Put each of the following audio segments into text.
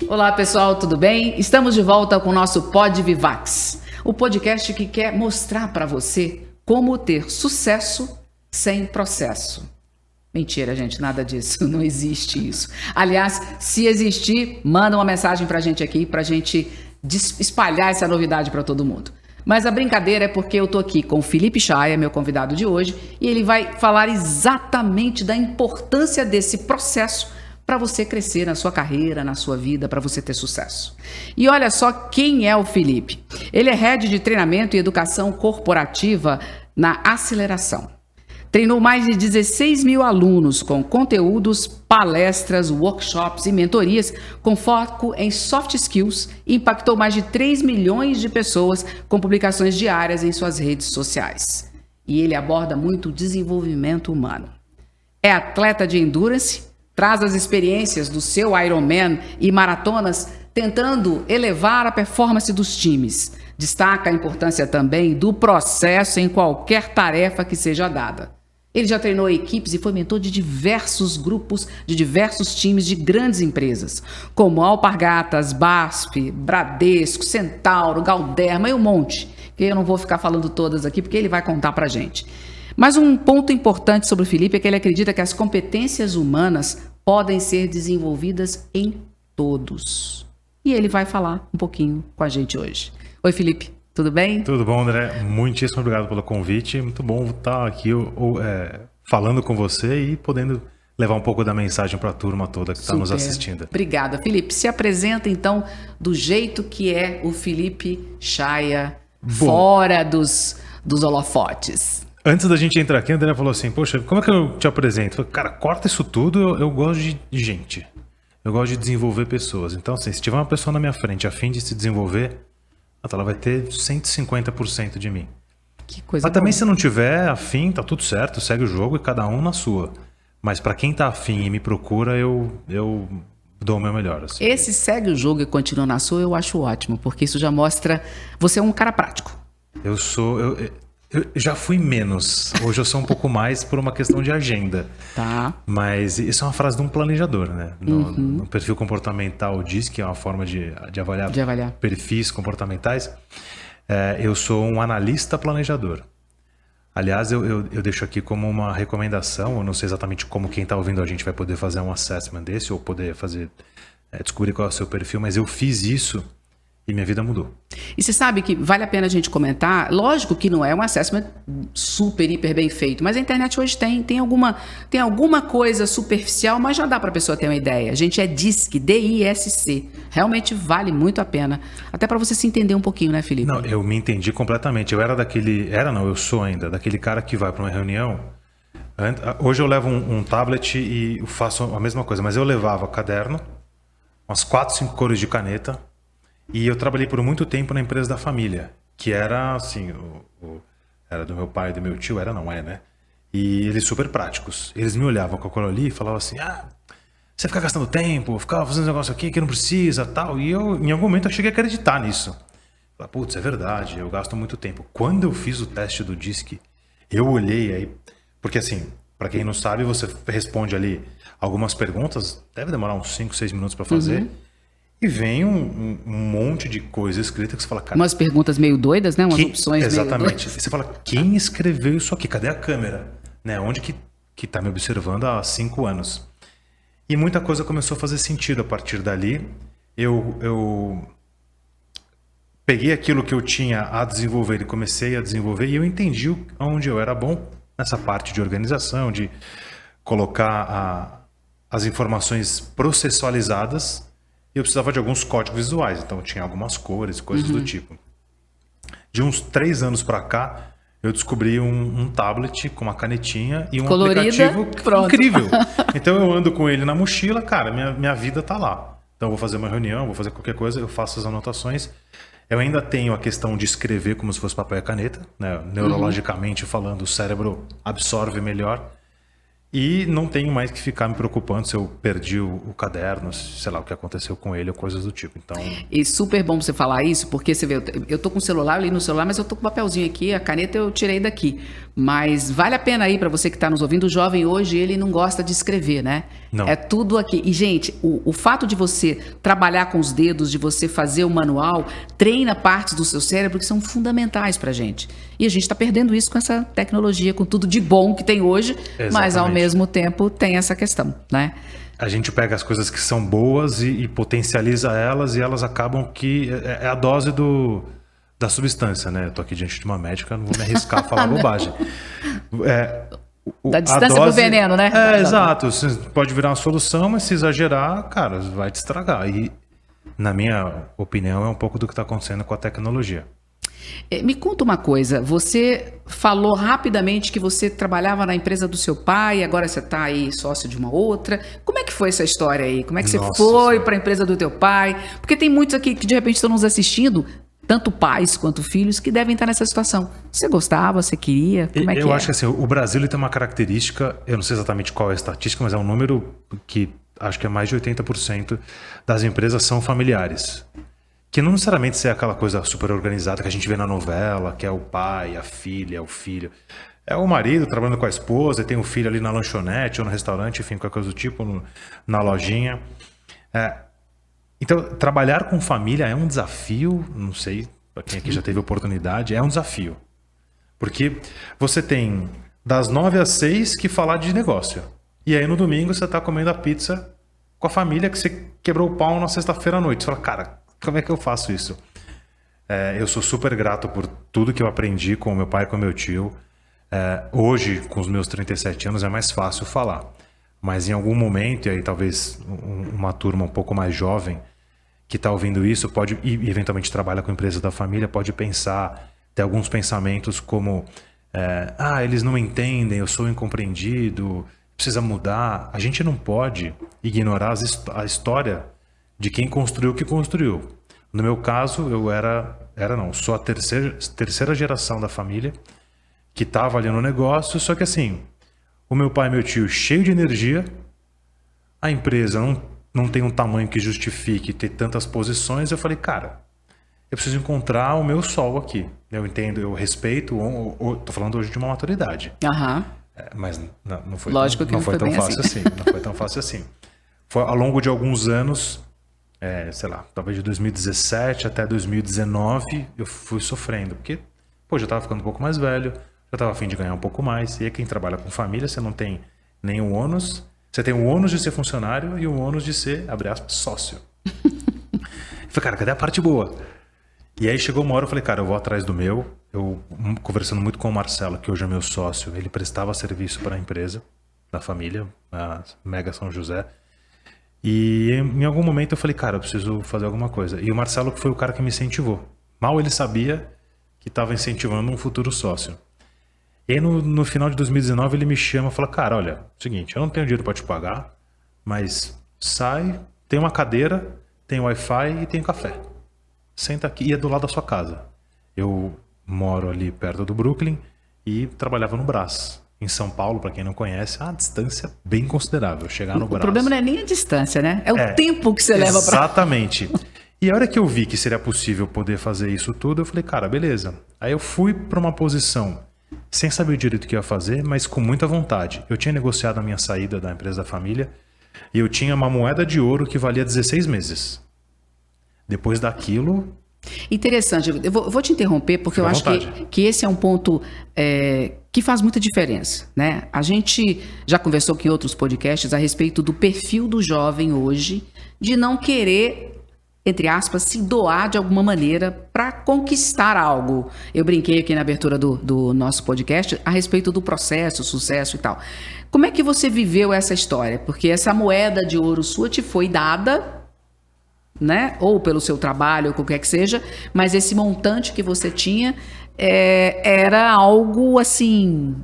Olá pessoal, tudo bem? Estamos de volta com o nosso Pod Vivax, o podcast que quer mostrar para você como ter sucesso sem processo. Mentira, gente, nada disso, não existe isso. Aliás, se existir, manda uma mensagem pra gente aqui, pra gente espalhar essa novidade para todo mundo. Mas a brincadeira é porque eu tô aqui com o Felipe Chaia, meu convidado de hoje, e ele vai falar exatamente da importância desse processo para você crescer na sua carreira, na sua vida, para você ter sucesso. E olha só quem é o Felipe. Ele é head de treinamento e educação corporativa na Aceleração. Treinou mais de 16 mil alunos com conteúdos, palestras, workshops e mentorias com foco em soft skills e impactou mais de 3 milhões de pessoas com publicações diárias em suas redes sociais. E ele aborda muito o desenvolvimento humano. É atleta de endurance, traz as experiências do seu Ironman e maratonas tentando elevar a performance dos times. Destaca a importância também do processo em qualquer tarefa que seja dada. Ele já treinou equipes e foi mentor de diversos grupos, de diversos times de grandes empresas, como Alpargatas, BASF, Bradesco, Centauro, Galderma e um monte, que eu não vou ficar falando todas aqui porque ele vai contar pra gente. Mas um ponto importante sobre o Felipe é que ele acredita que as competências humanas podem ser desenvolvidas em todos. E ele vai falar um pouquinho com a gente hoje. Oi, Felipe, tudo bem? Tudo bom, André? Muitíssimo obrigado pelo convite. Muito bom estar aqui falando com você e podendo levar um pouco da mensagem para a turma toda que está nos assistindo. Obrigada. Felipe, se apresenta então do jeito que é o Felipe Chaia, fora dos holofotes. Antes da gente entrar aqui, a André falou assim, poxa, como é que eu te apresento? Eu falei, cara, corta isso tudo, eu gosto de gente. Eu gosto de desenvolver pessoas. Então, assim, se tiver uma pessoa na minha frente a fim de se desenvolver, ela vai ter 150% de mim. Que coisa Mas também se não tiver afim, tá tudo certo, segue o jogo e cada um na sua. Mas para quem tá afim e me procura, eu dou o meu melhor. Assim. Esse segue o jogo e continua na sua, eu acho ótimo, porque isso já mostra... Você é um cara prático. Eu já fui menos. Hoje eu sou um pouco mais por uma questão de agenda. Tá. Mas isso é uma frase de um planejador, né? No perfil comportamental diz que é uma forma de avaliar perfis comportamentais. Eu sou um analista planejador. Aliás, eu deixo aqui como uma recomendação. Eu não sei exatamente como quem está ouvindo a gente vai poder fazer um assessment desse ou poder descobrir qual é o seu perfil, mas eu fiz isso e minha vida mudou. E você sabe que vale a pena a gente comentar, lógico que não é um assessment super, hiper bem feito, mas a internet hoje tem alguma coisa superficial, mas já dá para a pessoa ter uma ideia. A gente é DISC, D-I-S-C. Realmente vale muito a pena. Até para você se entender um pouquinho, né, Felipe? Não, eu me entendi completamente. Eu sou ainda daquele cara que vai para uma reunião. Hoje eu levo um tablet e eu faço a mesma coisa, mas eu levava caderno, umas 4, 5 cores de caneta. E eu trabalhei por muito tempo na empresa da família, que era assim, era do meu pai e do meu tio, né? E eles super práticos. Eles me olhavam com aquilo ali e falavam assim, você fica gastando tempo, fica fazendo um negócio aqui que não precisa, tal. E eu, em algum momento, eu cheguei a acreditar nisso. Falei, putz, é verdade, eu gasto muito tempo. Quando eu fiz o teste do DISC, eu olhei aí, porque assim, para quem não sabe, você responde ali algumas perguntas, deve demorar uns 5, 6 minutos para fazer. E vem um monte de coisa escrita que você fala... Cara, umas perguntas meio doidas, né? Umas opções exatamente. meio doidas. Você fala, quem escreveu isso aqui? Cadê a câmera? Né? Onde que tá me observando há 5 anos? E muita coisa começou a fazer sentido a partir dali. Eu peguei aquilo que eu tinha a desenvolver e comecei a desenvolver. E eu entendi onde eu era bom nessa parte de organização, de colocar as informações processualizadas. E eu precisava de alguns códigos visuais, então tinha algumas cores, coisas do tipo. De uns 3 anos para cá, eu descobri um tablet com uma canetinha e um aplicativo incrível. Então eu ando com ele na mochila, cara, minha vida tá lá. Então eu vou fazer uma reunião, vou fazer qualquer coisa, eu faço as anotações. Eu ainda tenho a questão de escrever como se fosse papel e caneta, né? Neurologicamente falando, o cérebro absorve melhor. E não tenho mais que ficar me preocupando se eu perdi o caderno, sei lá, o que aconteceu com ele ou coisas do tipo. Então... E super bom você falar isso, porque você vê, eu tô com o celular, eu li no celular, mas eu tô com o papelzinho aqui, a caneta eu tirei daqui. Mas vale a pena aí para você que tá nos ouvindo, o jovem hoje, ele não gosta de escrever, né? Não. É tudo aqui. E, gente, o fato de você trabalhar com os dedos, de você fazer o manual, treina partes do seu cérebro que são fundamentais pra gente. E a gente tá perdendo isso com essa tecnologia, com tudo de bom que tem hoje, mas ao mesmo tempo tem essa questão, né? A gente pega as coisas que são boas e potencializa elas, e elas acabam que... É a dose da substância, né? Eu tô aqui diante de uma médica, não vou me arriscar a falar bobagem. Da distância do veneno, né? Exato. Você pode virar uma solução, mas se exagerar, cara, vai te estragar. E, na minha opinião, é um pouco do que está acontecendo com a tecnologia. Me conta uma coisa, você falou rapidamente que você trabalhava na empresa do seu pai, agora você está aí sócio de uma outra. Como é que foi essa história aí? Como é que você foi para a empresa do teu pai? Porque tem muitos aqui que de repente estão nos assistindo, tanto pais quanto filhos, que devem estar nessa situação. Você gostava, você queria? Como é que eu acho que assim, o Brasil ele tem uma característica, eu não sei exatamente qual é a estatística, mas é um número que acho que é mais de 80% das empresas são familiares. Que não necessariamente é aquela coisa super organizada que a gente vê na novela, que é o pai, a filha, o filho. É o marido trabalhando com a esposa, e tem o filho ali na lanchonete ou no restaurante, enfim, qualquer coisa do tipo, na lojinha. Então, trabalhar com família é um desafio, não sei, para quem aqui já teve oportunidade, é um desafio. Porque você tem das 9 às 6 que falar de negócio. E aí no domingo você está comendo a pizza com a família que você quebrou o pau na sexta-feira à noite. Você fala, cara, como é que eu faço isso? Eu sou super grato por tudo que eu aprendi com o meu pai e com o meu tio. Hoje, com os meus 37 anos, é mais fácil falar. Mas em algum momento, e aí talvez uma turma um pouco mais jovem que está ouvindo isso, pode, e eventualmente trabalha com empresas da família, pode pensar, ter alguns pensamentos como eles não entendem, eu sou incompreendido, precisa mudar. A gente não pode ignorar a história de quem construiu o que construiu. No meu caso, eu sou a terceira geração da família que estava ali no negócio, só que assim, o meu pai e meu tio cheio de energia, a empresa não tem um tamanho que justifique ter tantas posições, eu falei, cara, eu preciso encontrar o meu sol aqui. Eu entendo, eu respeito, tô falando hoje de uma maturidade. Aham. Mas não foi, lógico que não foi tão fácil assim. Não foi tão fácil assim. Foi ao longo de alguns anos, sei lá, talvez de 2017 até 2019, eu fui sofrendo. Porque, já estava ficando um pouco mais velho, já estava a fim de ganhar um pouco mais. E aí quem trabalha com família, você não tem nenhum ônus. Você tem o ônus de ser funcionário e o ônus de ser, abre aspas, sócio. Eu falei, cara, cadê a parte boa? E aí chegou uma hora, eu falei, cara, eu vou atrás do meu. Eu, conversando muito com o Marcelo, que hoje é meu sócio, ele prestava serviço para a empresa, da família, a Mega São José. E em algum momento eu falei, cara, eu preciso fazer alguma coisa. E o Marcelo foi o cara que me incentivou. Mal ele sabia que estava incentivando um futuro sócio. E aí no final de 2019 ele me chama e fala, cara, olha, seguinte, eu não tenho dinheiro para te pagar, mas sai, tem uma cadeira, tem Wi-Fi e tem café. Senta aqui, e é do lado da sua casa. Eu moro ali perto do Brooklyn e trabalhava no Brás. Em São Paulo, para quem não conhece, é uma distância bem considerável. Chegar no Brás. O problema não é nem a distância, né? É o tempo que você leva para... Exatamente. E a hora que eu vi que seria possível poder fazer isso tudo, eu falei, cara, beleza. Aí eu fui para uma posição sem saber direito o que ia fazer, mas com muita vontade. Eu tinha negociado a minha saída da empresa da família e eu tinha uma moeda de ouro que valia 16 meses. Depois daquilo... Interessante. Eu vou te interromper porque eu acho que esse é um ponto que faz muita diferença, né? A gente já conversou aqui em outros podcasts a respeito do perfil do jovem hoje de não querer, entre aspas, se doar de alguma maneira para conquistar algo. Eu brinquei aqui na abertura do nosso podcast a respeito do processo, sucesso e tal. Como é que você viveu essa história? Porque essa moeda de ouro sua te foi dada, né? Ou pelo seu trabalho, ou qualquer que seja, mas esse montante que você tinha era algo assim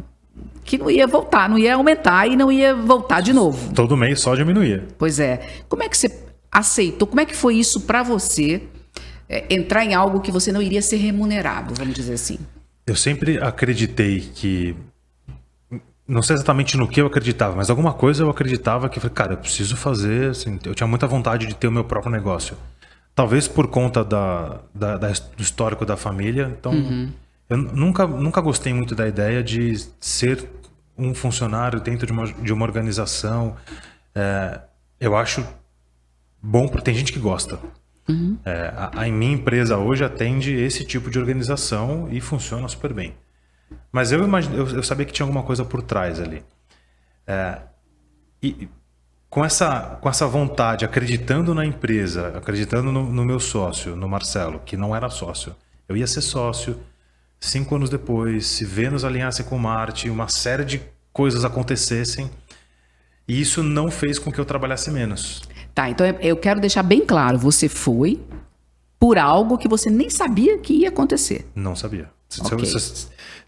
que não ia voltar, não ia aumentar e não ia voltar de novo. Todo mês só diminuía. Pois é. Como é que você aceitou? Como é que foi isso para você entrar em algo que você não iria ser remunerado, vamos dizer assim? Eu sempre acreditei que Não sei exatamente no que eu acreditava, mas alguma coisa eu acreditava que, cara, eu preciso fazer, assim, eu tinha muita vontade de ter o meu próprio negócio. Talvez por conta do histórico da família, então eu nunca gostei muito da ideia de ser um funcionário dentro de uma organização. Eu acho bom, porque tem gente que gosta. A minha empresa hoje atende esse tipo de organização e funciona super bem. Mas eu sabia que tinha alguma coisa por trás ali. E com essa vontade, acreditando na empresa, acreditando no meu sócio, no Marcelo, que não era sócio. Eu ia ser sócio, 5 anos depois, se Vênus alinhasse com Marte, uma série de coisas acontecessem. E isso não fez com que eu trabalhasse menos. Tá, então eu quero deixar bem claro, você foi por algo que você nem sabia que ia acontecer. Não sabia. Ok.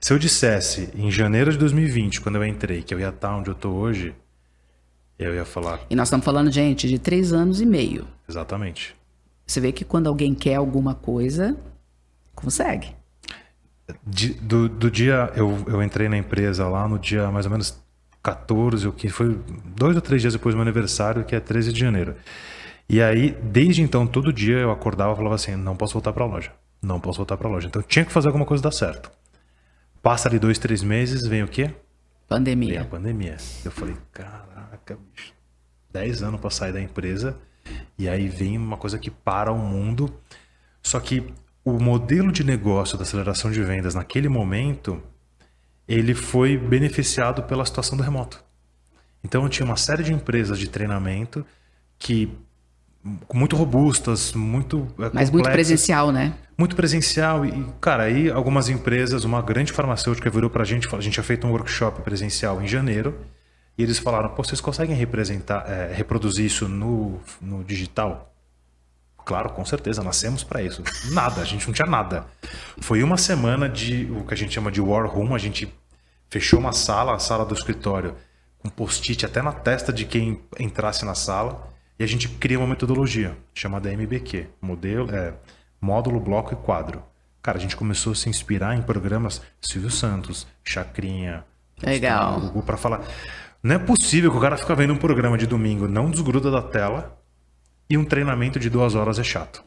Se eu dissesse em janeiro de 2020, quando eu entrei, que eu ia estar onde eu estou hoje, eu ia falar. E nós estamos falando, gente, de 3 anos e meio. Exatamente. Você vê que quando alguém quer alguma coisa, consegue. Do dia, eu entrei na empresa lá no dia mais ou menos 14, o que foi 2 ou 3 dias depois do meu aniversário, que é 13 de janeiro. E aí, desde então, todo dia eu acordava e falava assim, não posso voltar para a loja. Não posso voltar para a loja. Então eu tinha que fazer alguma coisa dar certo. Passa ali 2, 3 meses, vem o quê? Vem Pandemia. a pandemia. Eu falei, caraca, bicho, 10 anos para sair da empresa. E aí vem uma coisa que para o mundo. Só que o modelo de negócio da aceleração de vendas naquele momento, ele foi beneficiado pela situação do remoto. Então eu tinha uma série de empresas de treinamento que muito robustas, muito Mas muito presencial, né? Muito presencial. E, cara, aí algumas empresas, uma grande farmacêutica virou pra gente, a gente tinha feito um workshop presencial em janeiro, e eles falaram, pô, vocês conseguem reproduzir isso no digital? Claro, com certeza, nascemos para isso. Nada, a gente não tinha nada. Foi uma semana de o que a gente chama de war room, a gente fechou uma sala, a sala do escritório, com post-it até na testa de quem entrasse na sala, e a gente cria uma metodologia chamada MBQ, módulo, bloco e quadro. Cara, a gente começou a se inspirar em programas Silvio Santos, Chacrinha, Legal. Google, para falar. Não é possível que o cara fique vendo um programa de domingo, não desgruda da tela, e um treinamento de 2 horas é chato.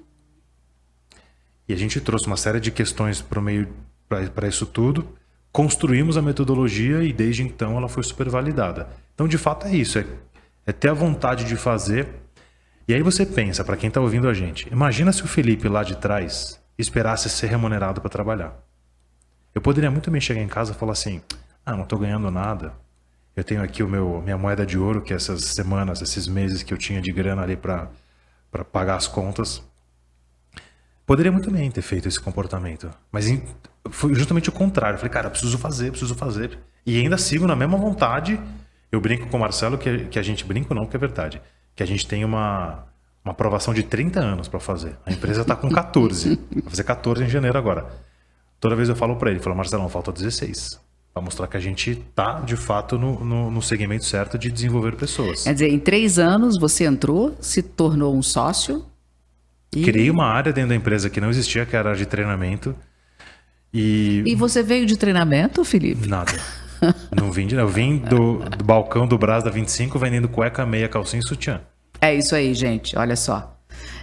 E a gente trouxe uma série de questões para isso tudo, construímos a metodologia e desde então ela foi super validada. Então, de fato, é isso. É ter a vontade de fazer. E aí você pensa, para quem está ouvindo a gente, imagina se o Felipe lá de trás esperasse ser remunerado para trabalhar. Eu poderia muito bem chegar em casa e falar assim, não estou ganhando nada. Eu tenho aqui minha moeda de ouro, que essas semanas, esses meses que eu tinha de grana ali para pagar as contas. Poderia muito bem ter feito esse comportamento. Mas foi justamente o contrário. Eu falei, cara, preciso fazer. E ainda sigo na mesma vontade. Eu brinco com o Marcelo, que a gente... Brinco não, porque é verdade. Que a gente tem uma aprovação de 30 anos para fazer. A empresa está com 14. Vai fazer 14 em janeiro agora. Toda vez eu falo para ele, Marcelo, falta 16. Para mostrar que a gente está, de fato, no segmento certo de desenvolver pessoas. Quer dizer, em 3 anos você entrou, se tornou um sócio. Criei uma área dentro da empresa que não existia, que era a de treinamento. E você veio de treinamento, Felipe? Nada. Não vim eu vim do balcão do Brás da 25 vendendo cueca, meia, calcinha e sutiã. É isso aí, gente. Olha só.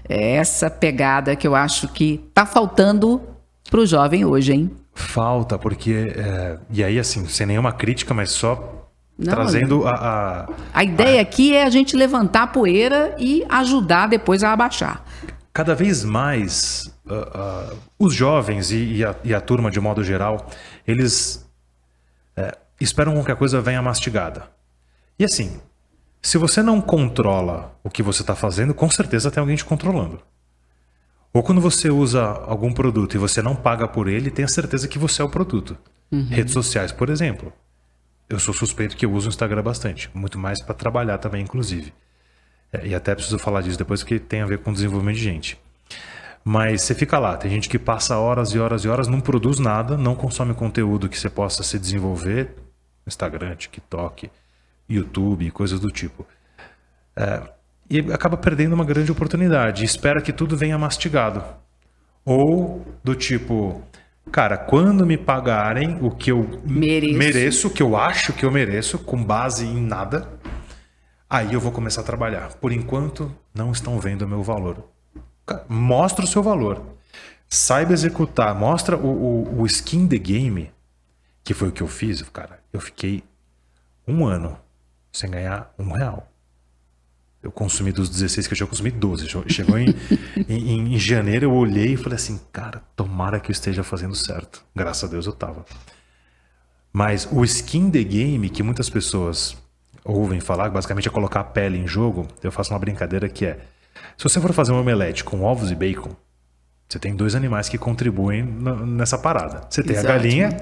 É essa pegada que eu acho que tá faltando pro jovem hoje, hein? Falta, porque... e aí, assim, sem nenhuma crítica, mas só trazendo a ideia aqui é a gente levantar a poeira e ajudar depois a abaixar. Cada vez mais, os jovens e a turma, de modo geral, eles... esperam que a coisa venha mastigada. E assim, se você não controla o que você está fazendo, com certeza tem alguém te controlando. Ou quando você usa algum produto e você não paga por ele, tenha certeza que você é o produto. Redes sociais, por exemplo. Eu sou suspeito que eu uso o Instagram bastante. Muito mais para trabalhar também, inclusive. E até preciso falar disso depois, porque tem a ver com desenvolvimento de gente. Mas você fica lá, tem gente que passa horas e horas e horas, não produz nada, não consome conteúdo que você possa se desenvolver. Instagram, TikTok, YouTube, coisas do tipo. E acaba perdendo uma grande oportunidade. Espera que tudo venha mastigado. Ou do tipo, Cara, quando me pagarem o que eu Mereço. o que eu acho que eu mereço, com base em nada, aí eu vou começar a trabalhar. Por enquanto, não estão vendo o meu valor. Cara, mostra o seu valor. Saiba executar. Mostra o skin the game, que foi o que eu fiz. Cara, eu fiquei 1 ano sem ganhar R$1. Eu consumi dos 16 que eu tinha consumido 12. Chegou em janeiro, eu olhei e falei assim, cara, tomara que eu esteja fazendo certo. Graças a Deus eu tava. Mas o skin the game, que muitas pessoas ouvem falar, basicamente é colocar a pele em jogo, eu faço uma brincadeira que é, se você for fazer um omelete com ovos e bacon, você tem 2 animais que contribuem nessa parada. Você tem Exato. a galinha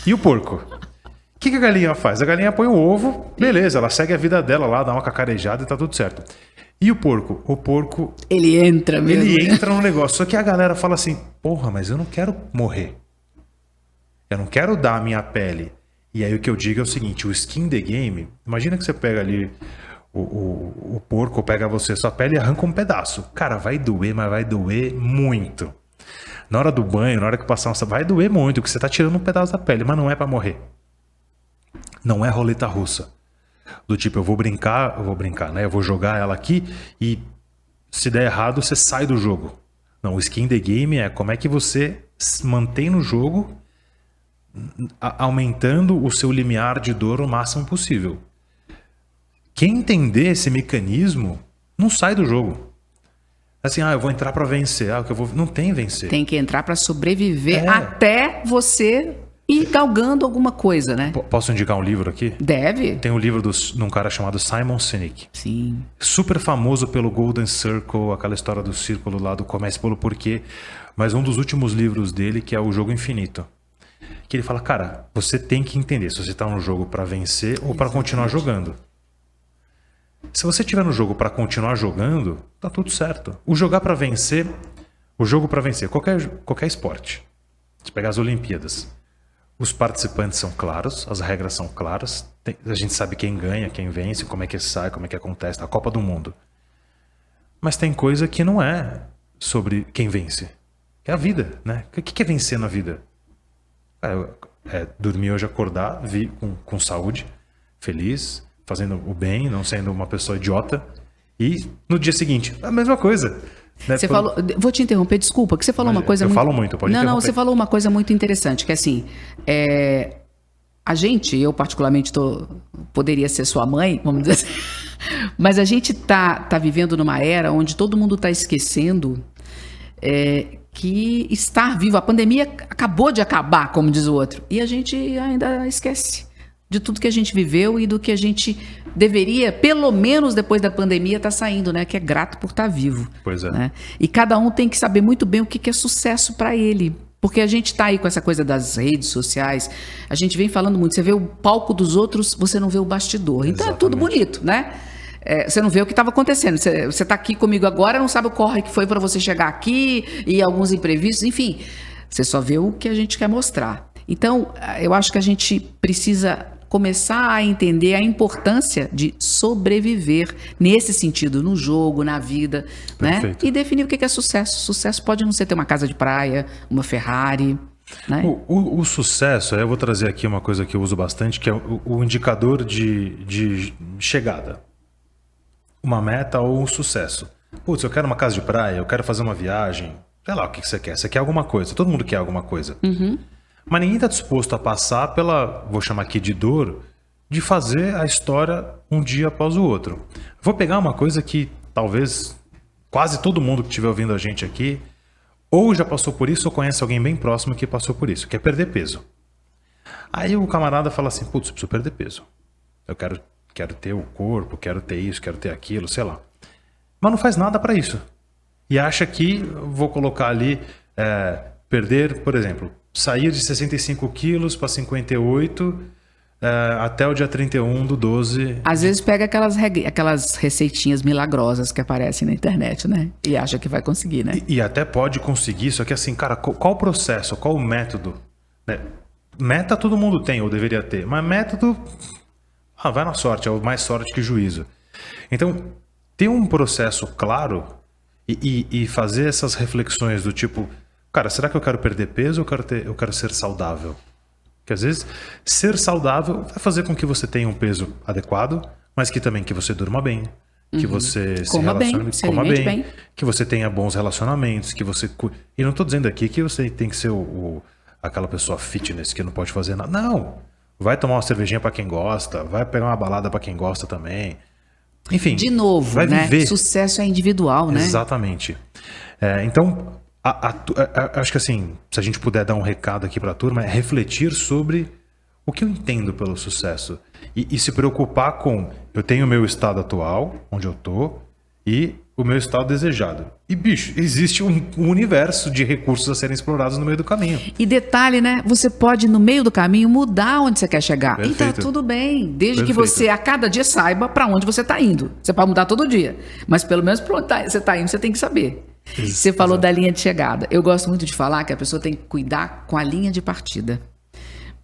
e o porco. O que a galinha faz? A galinha põe o ovo, beleza, ela segue a vida dela lá, dá uma cacarejada e tá tudo certo. E o porco? O porco, Ele entra mesmo. ele entra no negócio. Só que a galera fala assim, porra, mas eu não quero morrer. Eu não quero dar a minha pele. E aí o que eu digo é o seguinte, o skin the game, imagina que você pega ali o porco, pega você, sua pele e arranca um pedaço. Cara, vai doer, mas vai doer muito. Na hora do banho, na hora que passar, vai doer muito, porque você tá tirando um pedaço da pele, mas não é pra morrer. Não é roleta russa. Do tipo, eu vou brincar, né? Eu vou jogar ela aqui e se der errado, você sai do jogo. Não, o skin the game é como é que você se mantém no jogo aumentando o seu limiar de dor o máximo possível. Quem entender esse mecanismo não sai do jogo. Assim, eu vou entrar pra vencer. O que eu vou... Não tem vencer. Tem que entrar para sobreviver até você ir galgando alguma coisa, né? Posso indicar um livro aqui? Deve. Tem um livro de um cara chamado Simon Sinek. Sim. Super famoso pelo Golden Circle, aquela história do círculo lá do Comece pelo Porquê. Mas um dos últimos livros dele, que é O Jogo Infinito. Que ele fala, cara, você tem que entender se você tá no jogo para vencer ou para continuar jogando. Se você estiver no jogo para continuar jogando, tá tudo certo. O jogo para vencer, qualquer esporte. Se pegar as Olimpíadas, os participantes são claros, as regras são claras, a gente sabe quem ganha, quem vence, como é que sai, como é que acontece, a Copa do Mundo. Mas tem coisa que não é sobre quem vence. É a vida, né? O que é vencer na vida? Dormir hoje, acordar, com saúde, feliz, fazendo o bem, não sendo uma pessoa idiota. E no dia seguinte, a mesma coisa. Né? Você falou, vou te interromper, desculpa, que você falou uma coisa eu muito... falo muito, pode interromper. Não, você falou uma coisa muito interessante, que assim, a gente, eu particularmente poderia ser sua mãe, vamos dizer assim, mas a gente tá vivendo numa era onde todo mundo tá esquecendo que estar vivo, a pandemia acabou de acabar, como diz o outro, e a gente ainda esquece de tudo que a gente viveu e do que a gente deveria, pelo menos depois da pandemia, estar saindo, né? Que é grato por estar vivo. Pois é. Né? E cada um tem que saber muito bem o que é sucesso para ele. Porque a gente está aí com essa coisa das redes sociais, a gente vem falando muito, você vê o palco dos outros, você não vê o bastidor. Então é tudo bonito, né? Você não vê o que estava acontecendo. Você está aqui comigo agora, não sabe o corre que foi para você chegar aqui e alguns imprevistos, enfim. Você só vê o que a gente quer mostrar. Então, eu acho que a gente precisa começar a entender a importância de sobreviver nesse sentido, no jogo, na vida, né? E definir o que é sucesso. Sucesso pode não ser ter uma casa de praia, uma Ferrari, né? O sucesso, eu vou trazer aqui uma coisa que eu uso bastante, que é o indicador de chegada. Uma meta ou um sucesso. Putz, eu quero uma casa de praia, eu quero fazer uma viagem, sei lá o que você quer. Você quer alguma coisa, todo mundo quer alguma coisa. Uhum. Mas ninguém está disposto a passar pela, vou chamar aqui de dor, de fazer a história um dia após o outro. Vou pegar uma coisa que talvez quase todo mundo que estiver ouvindo a gente aqui ou já passou por isso ou conhece alguém bem próximo que passou por isso, que é perder peso. Aí o camarada fala assim, putz, eu preciso perder peso. Eu quero ter o corpo, quero ter isso, quero ter aquilo, sei lá. Mas não faz nada para isso. E acha que vou colocar ali, perder, por exemplo, sair de 65 quilos para 58 até o dia 31/12. Às vezes pega aquelas receitinhas milagrosas que aparecem na internet, né? E acha que vai conseguir, né? E até pode conseguir, só que assim, cara, qual o processo, qual o método? Né? Meta todo mundo tem, ou deveria ter, mas método, vai na sorte, é o mais sorte que juízo. Então, ter um processo claro e fazer essas reflexões do tipo, cara, será que eu quero perder peso ou eu quero ser saudável? Porque às vezes ser saudável vai fazer com que você tenha um peso adequado, mas que também que você durma bem, que você se relacione, coma bem, que você tenha bons relacionamentos, que você... E não estou dizendo aqui que você tem que ser aquela pessoa fitness que não pode fazer nada. Não! Vai tomar uma cervejinha para quem gosta, vai pegar uma balada para quem gosta também. Enfim, de novo, vai né? viver. Sucesso é individual, né? Exatamente. Então, acho que assim, se a gente puder dar um recado aqui para a turma, é refletir sobre o que eu entendo pelo sucesso. E se preocupar com, eu tenho o meu estado atual, onde eu tô, e o meu estado desejado. E, bicho, existe um universo de recursos a serem explorados no meio do caminho. E detalhe, né? Você pode, no meio do caminho, mudar onde você quer chegar. Perfeito. E tá tudo bem, desde Perfeito. que você, a cada dia, saiba para onde você tá indo. Você pode mudar todo dia, mas pelo menos para onde você tá indo, você tem que saber. Você falou da linha de chegada. Eu gosto muito de falar que a pessoa tem que cuidar com a linha de partida.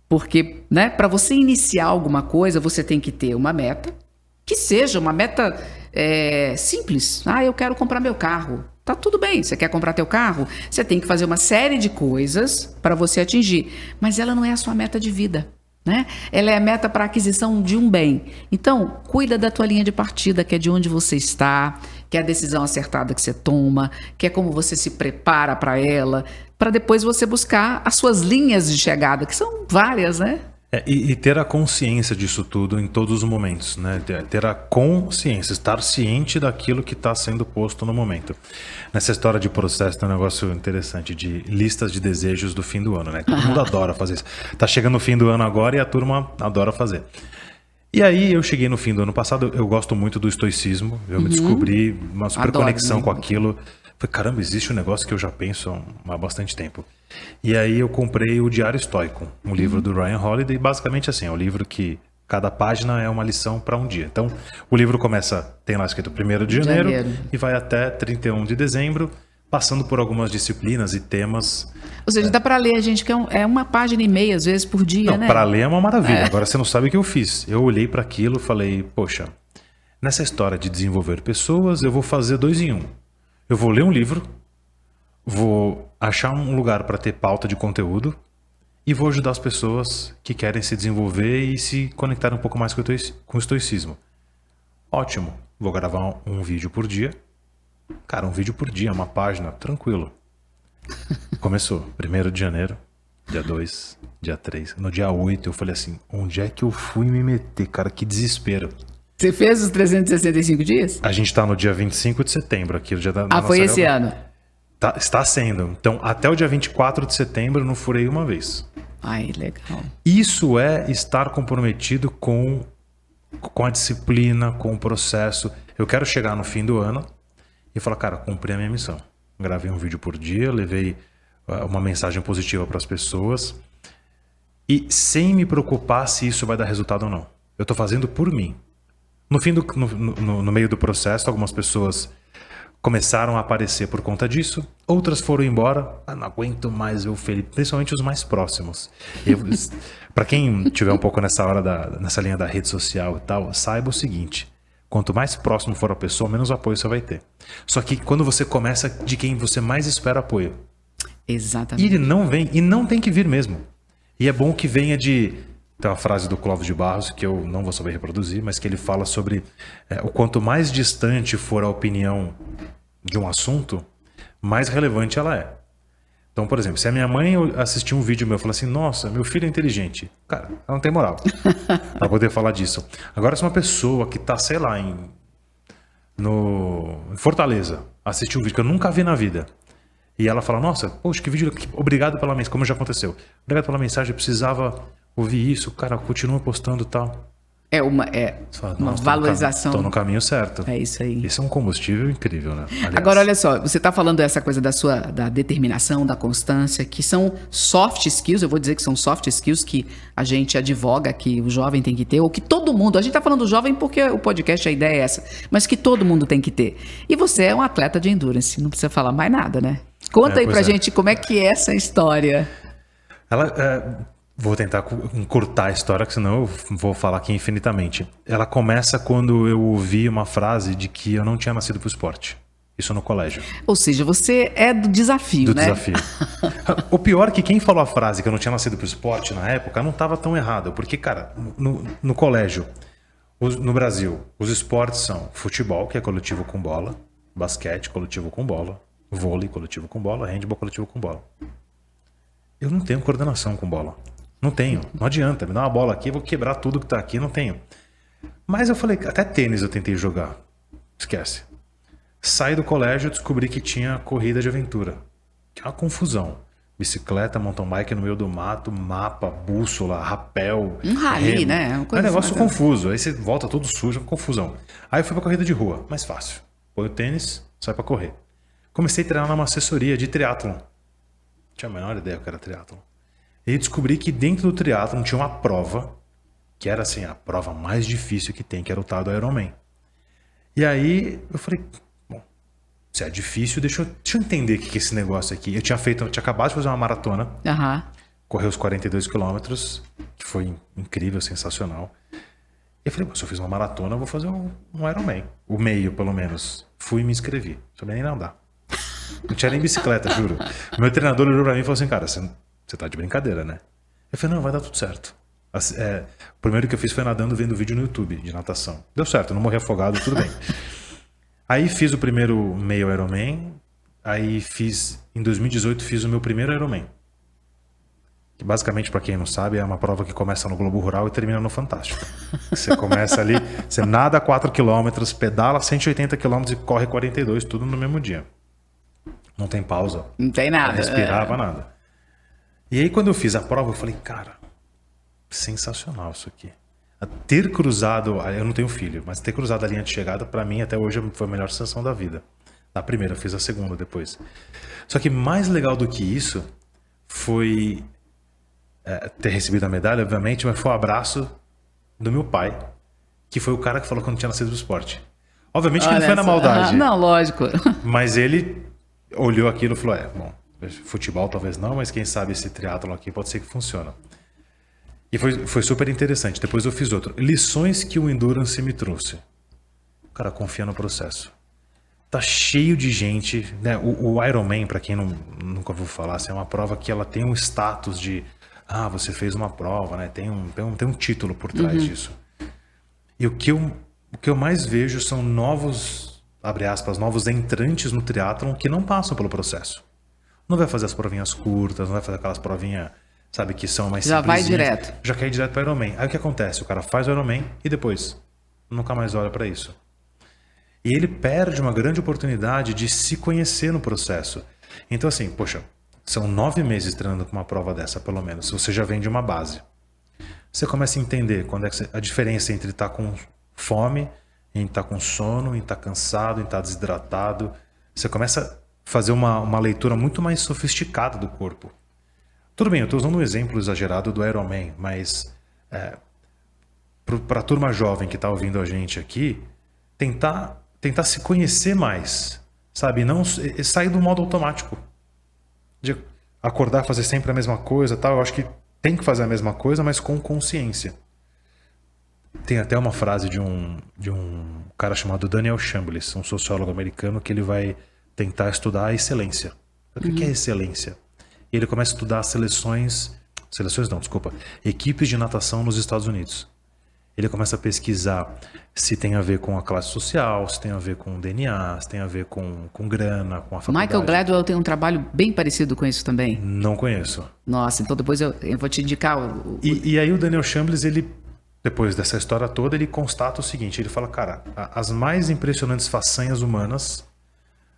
Porque, né, para você iniciar alguma coisa, você tem que ter uma meta, que seja uma meta simples. Eu quero comprar meu carro. Tá tudo bem, você quer comprar teu carro? Você tem que fazer uma série de coisas para você atingir. Mas ela não é a sua meta de vida, né? Ela é a meta para aquisição de um bem. Então, cuida da tua linha de partida, que é de onde você está, que é a decisão acertada que você toma, que é como você se prepara para ela, para depois você buscar as suas linhas de chegada, que são várias, né? E ter a consciência disso tudo em todos os momentos, né? Ter a consciência, estar ciente daquilo que está sendo posto no momento. Nessa história de processo tem um negócio interessante de listas de desejos do fim do ano, né? Todo mundo adora fazer isso. Tá chegando o fim do ano agora e a turma adora fazer. E aí eu cheguei no fim do ano passado, eu gosto muito do estoicismo, eu me descobri uma super conexão com aquilo. Falei, caramba, existe um negócio que eu já penso há bastante tempo. E aí eu comprei o Diário Estoico, um livro do Ryan Holiday, basicamente assim, é um livro que cada página é uma lição para um dia. Então, o livro começa, tem lá escrito 1º de janeiro e vai até 31 de dezembro, passando por algumas disciplinas e temas. Ou seja, dá para ler, gente, que é uma página e meia, às vezes, por dia, né? Para ler é uma maravilha. Agora, você não sabe o que eu fiz. Eu olhei para aquilo e falei, poxa, nessa história de desenvolver pessoas, eu vou fazer 2 em 1. Eu vou ler um livro, vou achar um lugar para ter pauta de conteúdo e vou ajudar as pessoas que querem se desenvolver e se conectar um pouco mais com o estoicismo. Ótimo. Vou gravar um vídeo por dia. Cara, um vídeo por dia, uma página, tranquilo. Começou. 1º de janeiro, dia 2, dia 3. No dia 8 eu falei assim, onde é que eu fui me meter? Cara, que desespero. Você fez os 365 dias? A gente tá no dia 25 de setembro aqui. O dia da foi esse ano? Está sendo. Então, até o dia 24 de setembro eu não furei uma vez. Ai, legal. Isso é estar comprometido com a disciplina, com o processo. Eu quero chegar no fim do ano e falar, cara, cumpri a minha missão. Gravei um vídeo por dia, levei uma mensagem positiva para as pessoas e sem me preocupar se isso vai dar resultado ou não. Eu estou fazendo por mim. No meio do processo, algumas pessoas começaram a aparecer por conta disso, outras foram embora. Não aguento mais ver o Felipe, principalmente os mais próximos. Para quem tiver um pouco nessa linha da rede social e tal, saiba o seguinte: quanto mais próximo for a pessoa, menos apoio você vai ter. Só que quando você começa de quem você mais espera apoio. Exatamente. E ele não vem, e não tem que vir mesmo. E é bom que venha de... Tem uma frase do Clóvis de Barros, que eu não vou saber reproduzir, mas que ele fala sobre o quanto mais distante for a opinião de um assunto, mais relevante ela é. Então, por exemplo, se a minha mãe assistir um vídeo meu e falar assim, nossa, meu filho é inteligente. Cara, ela não tem moral para poder falar disso. Agora, se uma pessoa que tá, sei lá, em Fortaleza, assistir um vídeo que eu nunca vi na vida, e ela fala, nossa, poxa, que vídeo, obrigado pela mensagem, como já aconteceu. Obrigado pela mensagem, eu precisava ouvir isso, cara, continua postando e tal. É uma valorização. Estou no caminho certo. É isso aí. Isso é um combustível incrível, né? Aliás. Agora, olha só, você está falando dessa coisa da determinação, da constância, que são soft skills, eu vou dizer que são soft skills que a gente advoga que o jovem tem que ter, ou que todo mundo, a gente está falando do jovem porque o podcast, a ideia é essa, mas que todo mundo tem que ter. E você é um atleta de endurance, não precisa falar mais nada, né? Conta aí pra gente como é que é essa história. Vou tentar encurtar a história, que senão eu vou falar aqui infinitamente. Ela começa quando eu ouvi uma frase de que eu não tinha nascido para o esporte. Isso no colégio. Ou seja, você é do desafio, né? Do desafio. O pior é que quem falou a frase que eu não tinha nascido pro esporte na época não estava tão errado. Porque, cara, no colégio, no Brasil, os esportes são futebol, que é coletivo com bola, basquete, coletivo com bola, vôlei, coletivo com bola, handebol, coletivo com bola. Eu não tenho coordenação com bola. Não tenho. Não adianta. Me dá uma bola aqui, eu vou quebrar tudo que tá aqui. Não tenho. Mas eu falei, até tênis eu tentei jogar. Esquece. Saí do colégio e descobri que tinha corrida de aventura. Que é uma confusão. Bicicleta, mountain bike no meio do mato, mapa, bússola, rapel. Um rally, remo. né? É um negócio confuso. Aí você volta todo sujo, confusão. Aí eu fui pra corrida de rua. Mais fácil. Põe o tênis, sai pra correr. Comecei a treinar numa assessoria de triatlon. Não tinha a menor ideia que era triatlon. E descobri que dentro do triatlon tinha uma prova, que era assim, a prova mais difícil que tem, que era o tal do Ironman. E aí eu falei, bom, se é difícil, deixa eu entender o que é esse negócio aqui. Eu tinha acabado de fazer uma maratona, correr os 42 quilômetros, que foi incrível, sensacional. E eu falei, se eu fiz uma maratona, eu vou fazer um Ironman. O meio, pelo menos. Fui e me inscrevi. Não sabia nem andar. Não tinha nem bicicleta, juro. O meu treinador olhou pra mim e falou assim, cara, você tá de brincadeira, né? Eu falei, não, vai dar tudo certo. O primeiro que eu fiz foi nadando, vendo vídeo no YouTube de natação. Deu certo, eu não morri afogado, tudo bem. Aí fiz o primeiro meio Ironman. Aí em 2018, fiz o meu primeiro Ironman. Que basicamente, para quem não sabe, é uma prova que começa no Globo Rural e termina no Fantástico. Você começa ali, você nada 4 km, pedala 180 km e corre 42, tudo no mesmo dia. Não tem pausa. Não tem nada. Respirava, nada. E aí, quando eu fiz a prova, eu falei, cara, sensacional isso aqui. Ter cruzado, eu não tenho filho, mas ter cruzado a linha de chegada, pra mim, até hoje, foi a melhor sensação da vida. Na primeira, eu fiz a segunda depois. Só que mais legal do que isso foi ter recebido a medalha, obviamente, mas foi o abraço do meu pai, que foi o cara que falou que eu não tinha nascido do esporte. Obviamente que não foi na maldade. Não, lógico. Mas ele olhou aquilo e falou, bom, futebol talvez não, mas quem sabe esse triatlon aqui pode ser que funcione. E foi super interessante. Depois eu fiz outro. Lições que o Endurance me trouxe. O cara confia no processo. Tá cheio de gente, né? O Ironman, para quem nunca ouviu falar, assim, é uma prova que ela tem um status de você fez uma prova, né? Tem um título por trás disso. E o que eu mais vejo são novos, abre aspas, novos entrantes no triatlon que não passam pelo processo. Não vai fazer as provinhas curtas, não vai fazer aquelas provinhas, sabe, que são mais simples. Já vai direto. Já quer ir direto para o Ironman. Aí o que acontece? O cara faz o Ironman e depois nunca mais olha para isso. E ele perde uma grande oportunidade de se conhecer no processo. Então assim, poxa, são 9 meses treinando com uma prova dessa, pelo menos. Você já vem de uma base. Você começa a entender quando a diferença entre estar com fome, em estar com sono, em estar cansado, em estar desidratado. Você começa a fazer uma leitura muito mais sofisticada do corpo. Tudo bem, eu estou usando um exemplo exagerado do Ironman, mas para a turma jovem que está ouvindo a gente aqui, tentar se conhecer mais, sabe? Não sair do modo automático. De acordar, fazer sempre a mesma coisa, tal. Eu acho que tem que fazer a mesma coisa, mas com consciência. Tem até uma frase de um cara chamado Daniel Chambliss, um sociólogo americano, que ele vai tentar estudar a excelência. O que é excelência? E ele começa a estudar equipes de natação nos Estados Unidos. Ele começa a pesquisar se tem a ver com a classe social, se tem a ver com o DNA, se tem a ver com grana, com a faculdade. Michael Gladwell tem um trabalho bem parecido com isso também. Não conheço. Nossa, então depois eu vou te indicar. E aí o Daniel Chambliss, depois dessa história toda, ele constata o seguinte, ele fala, cara, as mais impressionantes façanhas humanas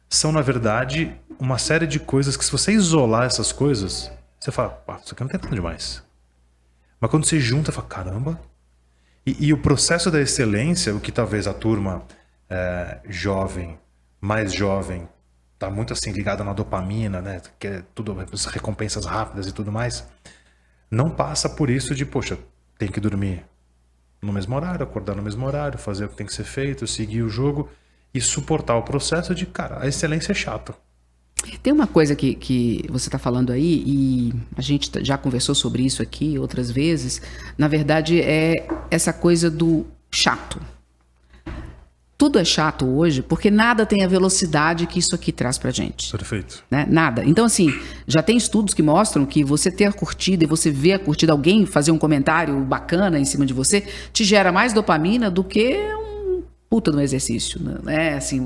são, na verdade, uma série de coisas que, se você isolar essas coisas, você fala, isso aqui não tem nada demais. Mas quando você junta, você fala, caramba. E o processo da excelência, o que talvez a turma mais jovem, tá muito assim ligada na dopamina, né? Que é tudo recompensas rápidas e tudo mais, não passa por isso de, poxa, tem que dormir no mesmo horário, acordar no mesmo horário, fazer o que tem que ser feito, seguir o jogo e suportar o processo de, cara, a excelência é chata. Tem uma coisa que você está falando aí, e a gente já conversou sobre isso aqui outras vezes, na verdade é essa coisa do chato. Tudo é chato hoje porque nada tem a velocidade que isso aqui traz pra gente. Perfeito. Né? Nada. Então, assim, já tem estudos que mostram que você ter a curtida e você ver a curtida, alguém fazer um comentário bacana em cima de você, te gera mais dopamina do que um puta de um exercício. Né? Assim,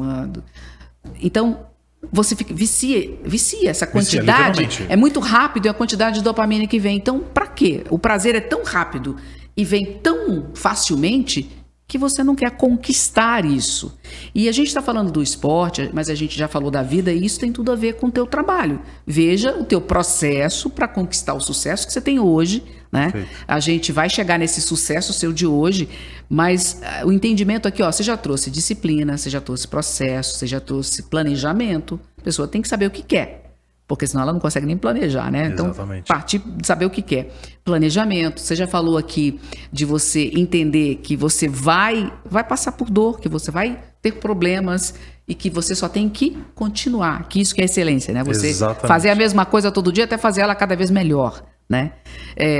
Então, você vicia essa quantidade. É muito rápido a quantidade de dopamina que vem. Então, pra quê? O prazer é tão rápido e vem tão facilmente que você não quer conquistar isso. E a gente está falando do esporte, mas a gente já falou da vida, e isso tem tudo a ver com o teu trabalho. Veja o teu processo para conquistar o sucesso que você tem hoje, né? A gente vai chegar nesse sucesso seu de hoje, mas o entendimento aqui, ó, você já trouxe disciplina, você já trouxe processo, você já trouxe planejamento. A pessoa tem que saber o que quer. Porque senão ela não consegue nem planejar, né? Exatamente. Então, partir de saber o que quer. Planejamento. Você já falou aqui de você entender que você vai passar por dor, que você vai ter problemas e que você só tem que continuar. Que isso que é excelência, né? Você fazer a mesma coisa todo dia até fazer ela cada vez melhor, né?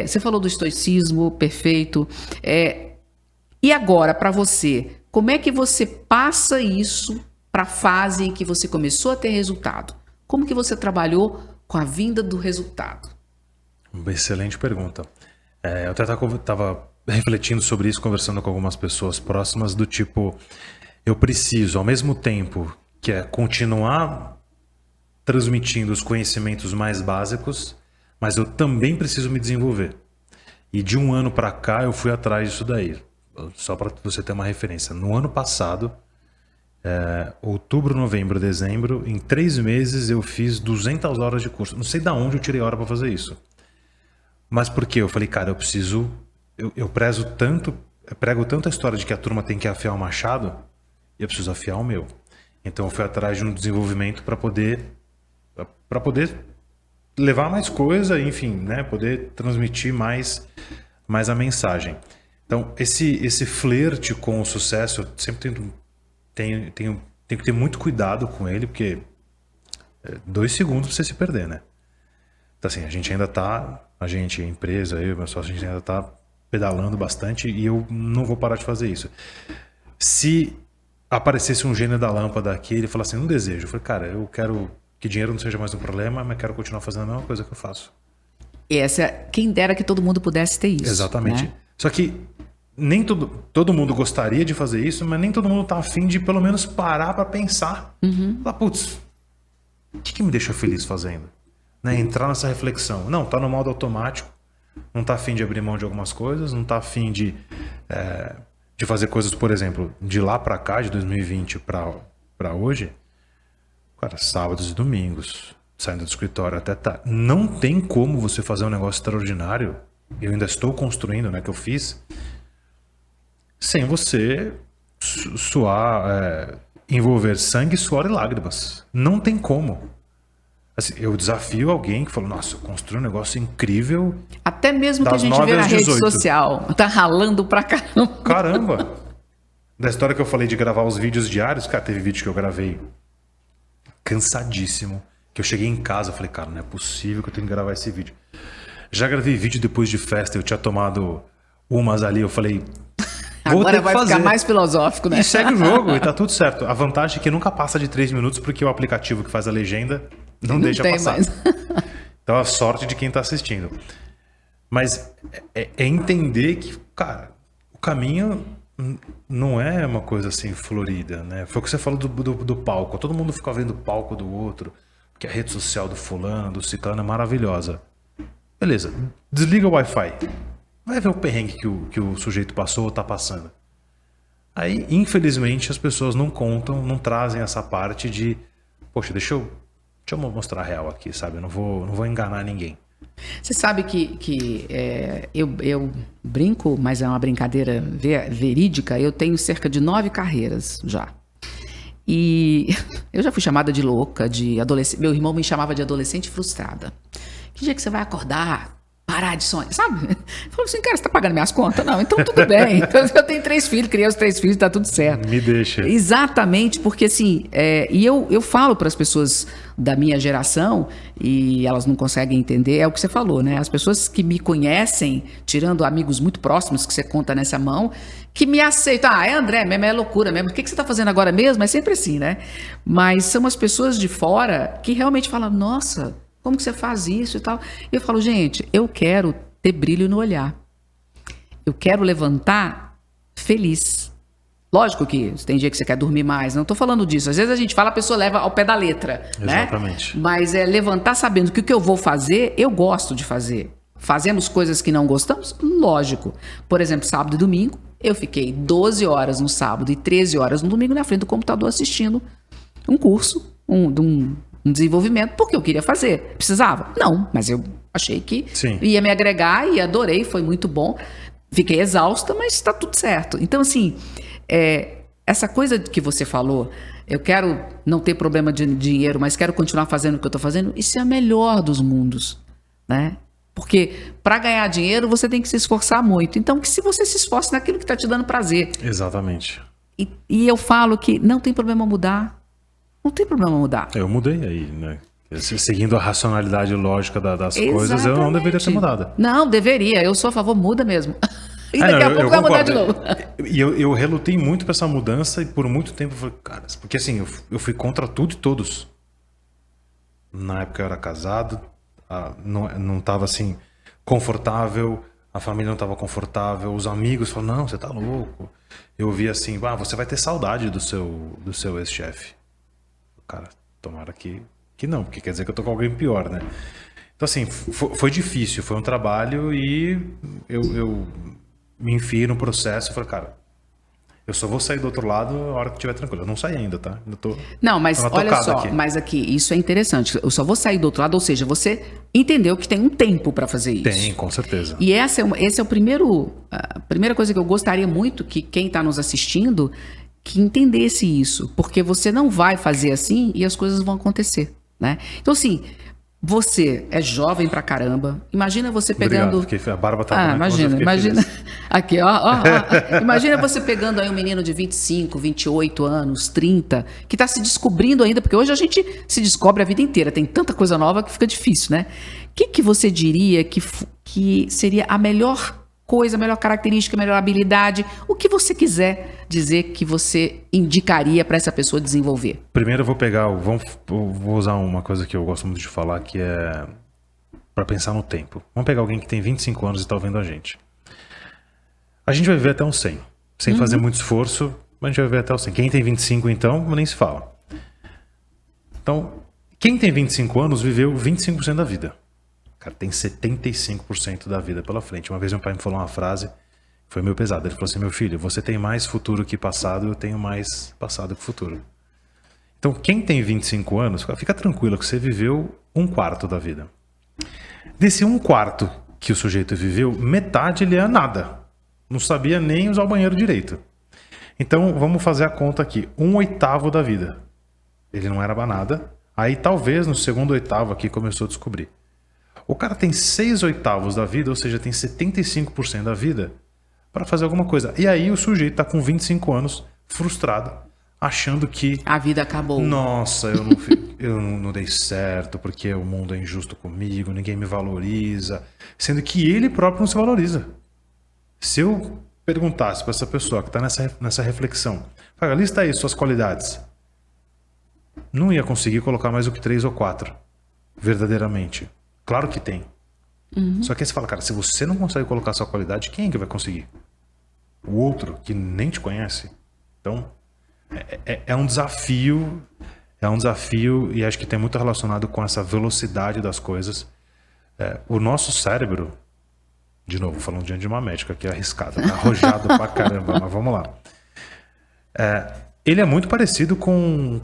Você falou do estoicismo, perfeito. E agora, para você, como é que você passa isso para a fase em que você começou a ter resultado? Como que você trabalhou com a vinda do resultado? Uma excelente pergunta. Eu até estava refletindo sobre isso, conversando com algumas pessoas próximas, do tipo, eu preciso, ao mesmo tempo que é continuar transmitindo os conhecimentos mais básicos, mas eu também preciso me desenvolver. E de um ano para cá eu fui atrás disso daí. Só para você ter uma referência. No ano passado, outubro, novembro, dezembro, em 3 meses eu fiz 200 horas de curso. Não sei de onde eu tirei hora para fazer isso. Mas por quê? Eu falei, cara, eu preciso... Eu prego tanto a história de que a turma tem que afiar o machado, e eu preciso afiar o meu. Então eu fui atrás de um desenvolvimento para poder levar mais coisa, enfim, né? Poder transmitir mais a mensagem. Então esse flerte com o sucesso, eu sempre tenho que ter muito cuidado com ele, porque 2 segundos pra você se perder, né? Então assim, a gente, a empresa, eu, meu sócio, a gente ainda tá pedalando bastante e eu não vou parar de fazer isso. Se aparecesse um gênio da lâmpada aqui, ele falasse assim, um desejo. Eu falei, cara, eu quero que dinheiro não seja mais um problema, mas quero continuar fazendo a mesma coisa que eu faço. Quem dera que todo mundo pudesse ter isso. Exatamente. Né? Só que nem todo mundo gostaria de fazer isso, mas nem todo mundo tá afim de pelo menos parar para pensar. Falar, putz, o que me deixa feliz fazendo? Né? Entrar nessa reflexão. Não, tá no modo automático, não tá afim de abrir mão de algumas coisas, não tá afim de fazer coisas, por exemplo, de lá para cá, de 2020 para hoje, cara, sábados e domingos, saindo do escritório até tá. Não tem como você fazer um negócio extraordinário, eu ainda estou construindo, né, que eu fiz, sem você envolver sangue, suor e lágrimas. Não tem como. Assim, eu desafio alguém que falou, nossa, eu construí um negócio incrível. Até mesmo que a gente vê na rede social, tá ralando pra caramba. Caramba! Da história que eu falei de gravar os vídeos diários, cara, teve vídeo que eu gravei cansadíssimo, que eu cheguei em casa e falei, cara, não é possível que eu tenho que gravar esse vídeo. Já gravei vídeo depois de festa, eu tinha tomado umas ali, eu falei... Agora vai ficar mais filosófico, né? E segue o jogo e tá tudo certo. A vantagem é que nunca passa de 3 minutos, porque o aplicativo que faz a legenda não deixa passar. Mais. Então a sorte de quem tá assistindo. Mas é entender que, cara, o caminho não é uma coisa assim florida, né? Foi o que você falou do palco. Todo mundo fica vendo o palco do outro, que a rede social do fulano, do ciclano é maravilhosa. Beleza, desliga o Wi-Fi. Vai ver o perrengue que o sujeito passou ou tá passando. Aí, infelizmente, as pessoas não contam, não trazem essa parte de... Poxa, deixa eu mostrar a real aqui, sabe? Eu não vou enganar ninguém. Você sabe que eu brinco, mas é uma brincadeira verídica. Eu tenho cerca de 9 carreiras já. E eu já fui chamada de louca, de adolescente. Meu irmão me chamava de adolescente frustrada. Que dia que você vai acordar? parar de sonhar, sabe? Falou assim, cara, você tá pagando minhas contas? Não, então tudo bem. Eu tenho 3 filhos, criei os 3 filhos, tá tudo certo. Me deixa. Exatamente, porque assim, e eu falo para as pessoas da minha geração, e elas não conseguem entender, é o que você falou, né? As pessoas que me conhecem, tirando amigos muito próximos que você conta nessa mão, que me aceitam. É André mesmo, é loucura mesmo. O que você tá fazendo agora mesmo? É sempre assim, né? Mas são as pessoas de fora que realmente falam, nossa, como que você faz isso e tal? E eu falo, gente, eu quero ter brilho no olhar. Eu quero levantar feliz. Lógico que tem dia que você quer dormir mais, não estou falando disso. Às vezes a gente fala, a pessoa leva ao pé da letra. Exatamente. Né? Mas é levantar sabendo que o que eu vou fazer, eu gosto de fazer. Fazemos coisas que não gostamos? Lógico. Por exemplo, sábado e domingo, eu fiquei 12 horas no sábado e 13 horas no domingo na frente do computador assistindo um curso, um desenvolvimento, porque eu queria fazer. Precisava? Não, mas eu achei que ia me agregar e adorei, foi muito bom. Fiquei exausta, mas está tudo certo. Então, assim, essa coisa que você falou, eu quero não ter problema de dinheiro, mas quero continuar fazendo o que eu estou fazendo, isso é a melhor dos mundos, né? Porque para ganhar dinheiro, você tem que se esforçar muito. Então, que se você se esforce naquilo que está te dando prazer. Exatamente. E eu falo que não tem problema mudar. Não tem problema mudar. Eu mudei aí, né? Seguindo a racionalidade lógica das coisas, eu não deveria ter mudado. Não, deveria. Eu sou a favor, muda mesmo. E daqui a pouco vai mudar de novo. E eu relutei muito para essa mudança e por muito tempo eu falei, cara, porque assim, eu fui contra tudo e todos. Na época eu era casado, não estava assim confortável, a família não estava confortável, os amigos falaram, não, você tá louco. Eu via assim, você vai ter saudade do seu ex-chefe. Cara, tomara que não, porque quer dizer que eu tô com alguém pior, né? Então assim, foi difícil, foi um trabalho e eu me enfiei no processo e falei, cara, eu só vou sair do outro lado a hora que estiver tranquilo. Eu não saí ainda, tá? Não, mas olha só, mas aqui, isso é interessante. Eu só vou sair do outro lado, ou seja, você entendeu que tem um tempo para fazer isso. Tem, com certeza. E esse é o primeiro, a primeira coisa que eu gostaria muito que quem está nos assistindo que entendesse isso, porque você não vai fazer assim e as coisas vão acontecer, né? Então assim, você é jovem pra caramba. Imagina você pegando. Obrigado, a barba tá imagina. Aqui, ó. Imagina você pegando aí um menino de 25, 28 anos, 30, que tá se descobrindo ainda, porque hoje a gente se descobre a vida inteira. Tem tanta coisa nova que fica difícil, né? O que você diria que seria a melhor coisa, a melhor característica, a melhor habilidade? O que você quiser dizer que você indicaria para essa pessoa desenvolver? Primeiro eu vou usar uma coisa que eu gosto muito de falar, que é para pensar no tempo. Vamos pegar alguém que tem 25 anos e está ouvindo a gente. A gente vai viver até uns 100. Sem fazer muito esforço, mas a gente vai viver até uns 100. Quem tem 25 então, nem se fala. Então, quem tem 25 anos viveu 25% da vida. Cara, tem 75% da vida pela frente. Uma vez meu pai me falou uma frase, foi meio pesada. Ele falou assim, meu filho, você tem mais futuro que passado, eu tenho mais passado que futuro. Então, quem tem 25 anos, fica tranquilo que você viveu 1/4 da vida. Desse 1/4 que o sujeito viveu, metade ele é nada. Não sabia nem usar o banheiro direito. Então, vamos fazer a conta aqui. 1/8 da vida. Ele não era nada. Aí, talvez, no segundo oitavo aqui, começou a descobrir. O cara tem 6/8 da vida, ou seja, tem 75% da vida para fazer alguma coisa. E aí o sujeito tá com 25 anos, frustrado, achando que... a vida acabou. Nossa, eu não dei certo, porque o mundo é injusto comigo, ninguém me valoriza. Sendo que ele próprio não se valoriza. Se eu perguntasse para essa pessoa que está nessa reflexão, lista aí suas qualidades, não ia conseguir colocar mais do que 3 ou 4, verdadeiramente. Claro que tem. Só que aí você fala, cara, se você não consegue colocar sua qualidade, quem é que vai conseguir? O outro, que nem te conhece. Então, é um desafio. É um desafio e acho que tem muito relacionado com essa velocidade das coisas. O nosso cérebro, de novo, falando diante de uma médica aqui arriscada, tá arrojado pra caramba, mas vamos lá. Ele é muito parecido com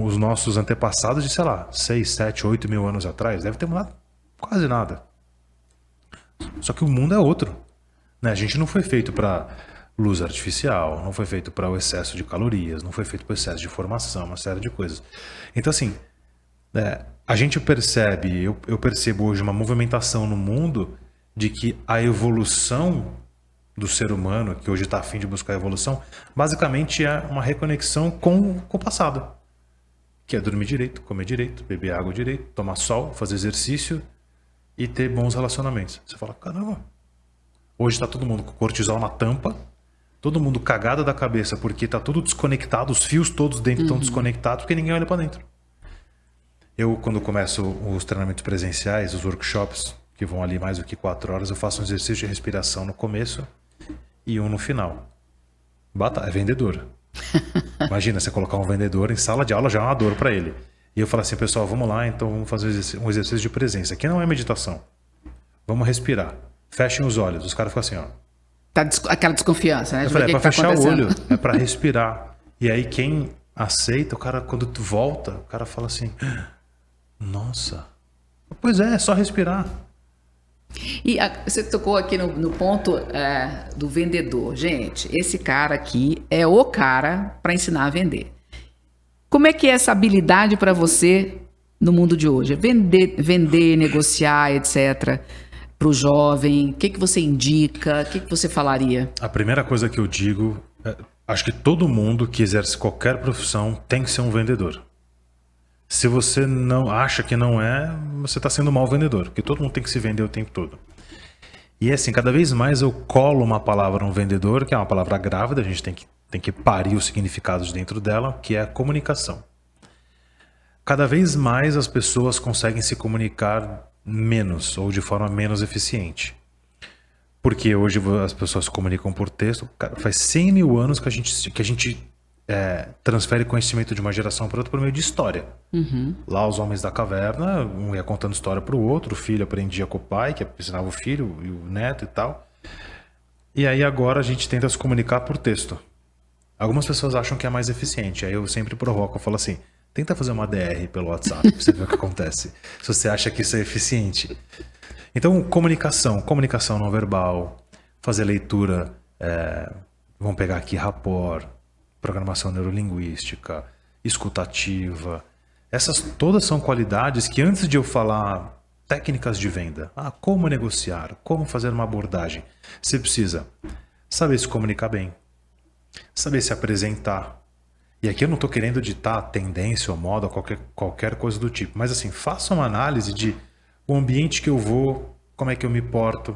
os nossos antepassados de, sei lá, 6, 7, 8 mil anos atrás. Deve ter mudado quase nada. Só que o mundo é outro, né? A gente não foi feito para luz artificial, não foi feito para o excesso de calorias, não foi feito para o excesso de informação, uma série de coisas. Então, assim, A gente percebe, eu percebo hoje uma movimentação no mundo de que a evolução do ser humano, que hoje está a fim de buscar a evolução, basicamente é uma reconexão com o passado. Que é dormir direito, comer direito, beber água direito, tomar sol, fazer exercício e ter bons relacionamentos. Você fala, caramba, hoje está todo mundo com cortisol na tampa, todo mundo cagado da cabeça porque está tudo desconectado, os fios todos dentro estão desconectados porque ninguém olha para dentro. Eu, quando começo os treinamentos presenciais, os workshops, que vão ali mais do que 4 horas, eu faço um exercício de respiração no começo e um no final. É vendedor. Imagina, você colocar um vendedor em sala de aula já é uma dor para ele. E eu falo assim, pessoal, vamos lá, então vamos fazer um exercício de presença. Aqui não é meditação. Vamos respirar. Fechem os olhos. Os caras ficam assim, ó. Tá aquela desconfiança, né? Eu falei, é pra fechar o olho, é pra respirar. E aí quem aceita, o cara, quando tu volta, o cara fala assim, nossa, pois é só respirar. E você tocou aqui no ponto do vendedor. Gente, esse cara aqui é o cara para ensinar a vender. Como é que é essa habilidade para você no mundo de hoje? Vender, negociar, etc., para o jovem? O que você indica? O que você falaria? A primeira coisa que eu digo, acho que todo mundo que exerce qualquer profissão tem que ser um vendedor. Se você não acha que não é, você está sendo um mau vendedor, porque todo mundo tem que se vender o tempo todo. E assim, cada vez mais eu colo uma palavra no vendedor, que é uma palavra grávida, a gente tem que parir os significados dentro dela, que é a comunicação. Cada vez mais as pessoas conseguem se comunicar menos ou de forma menos eficiente. Porque hoje as pessoas se comunicam por texto. Cara, faz 100 mil anos que a gente transfere conhecimento de uma geração para outra por meio de história. Uhum. Lá os homens da caverna, um ia contando história para o outro, o filho aprendia com o pai, que ensinava o filho e o neto e tal. E aí agora a gente tenta se comunicar por texto. Algumas pessoas acham que é mais eficiente, aí eu sempre provoco, eu falo assim, tenta fazer uma DR pelo WhatsApp pra você ver o que acontece, se você acha que isso é eficiente. Então, comunicação não verbal, fazer leitura, vamos pegar aqui rapport, programação neurolinguística, escutativa. Essas todas são qualidades que antes de eu falar técnicas de venda, como negociar, como fazer uma abordagem, você precisa saber se comunicar bem, saber se apresentar. E aqui eu não estou querendo ditar tendência ou moda, qualquer coisa do tipo, mas assim, faça uma análise de o ambiente que eu vou, como é que eu me porto.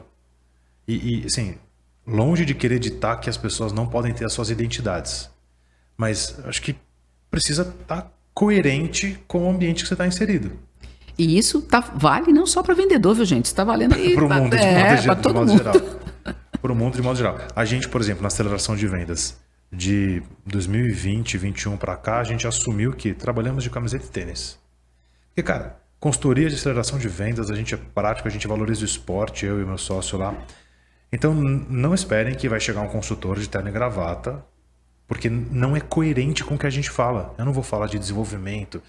E assim, longe de querer ditar que as pessoas não podem ter as suas identidades. Mas acho que precisa estar coerente com o ambiente que você está inserido. E isso vale não só para vendedor, viu, gente? Isso está valendo aí para o mundo para todo mundo. Para o mundo de modo geral. A gente, por exemplo, na aceleração de vendas de 2020, 2021 para cá, a gente assumiu que trabalhamos de camiseta e tênis. Porque, cara, consultoria de aceleração de vendas, a gente é prático, a gente valoriza o esporte, eu e meu sócio lá. Então, não esperem que vai chegar um consultor de terno e gravata, porque não é coerente com o que a gente fala. Eu não vou falar de desenvolvimento.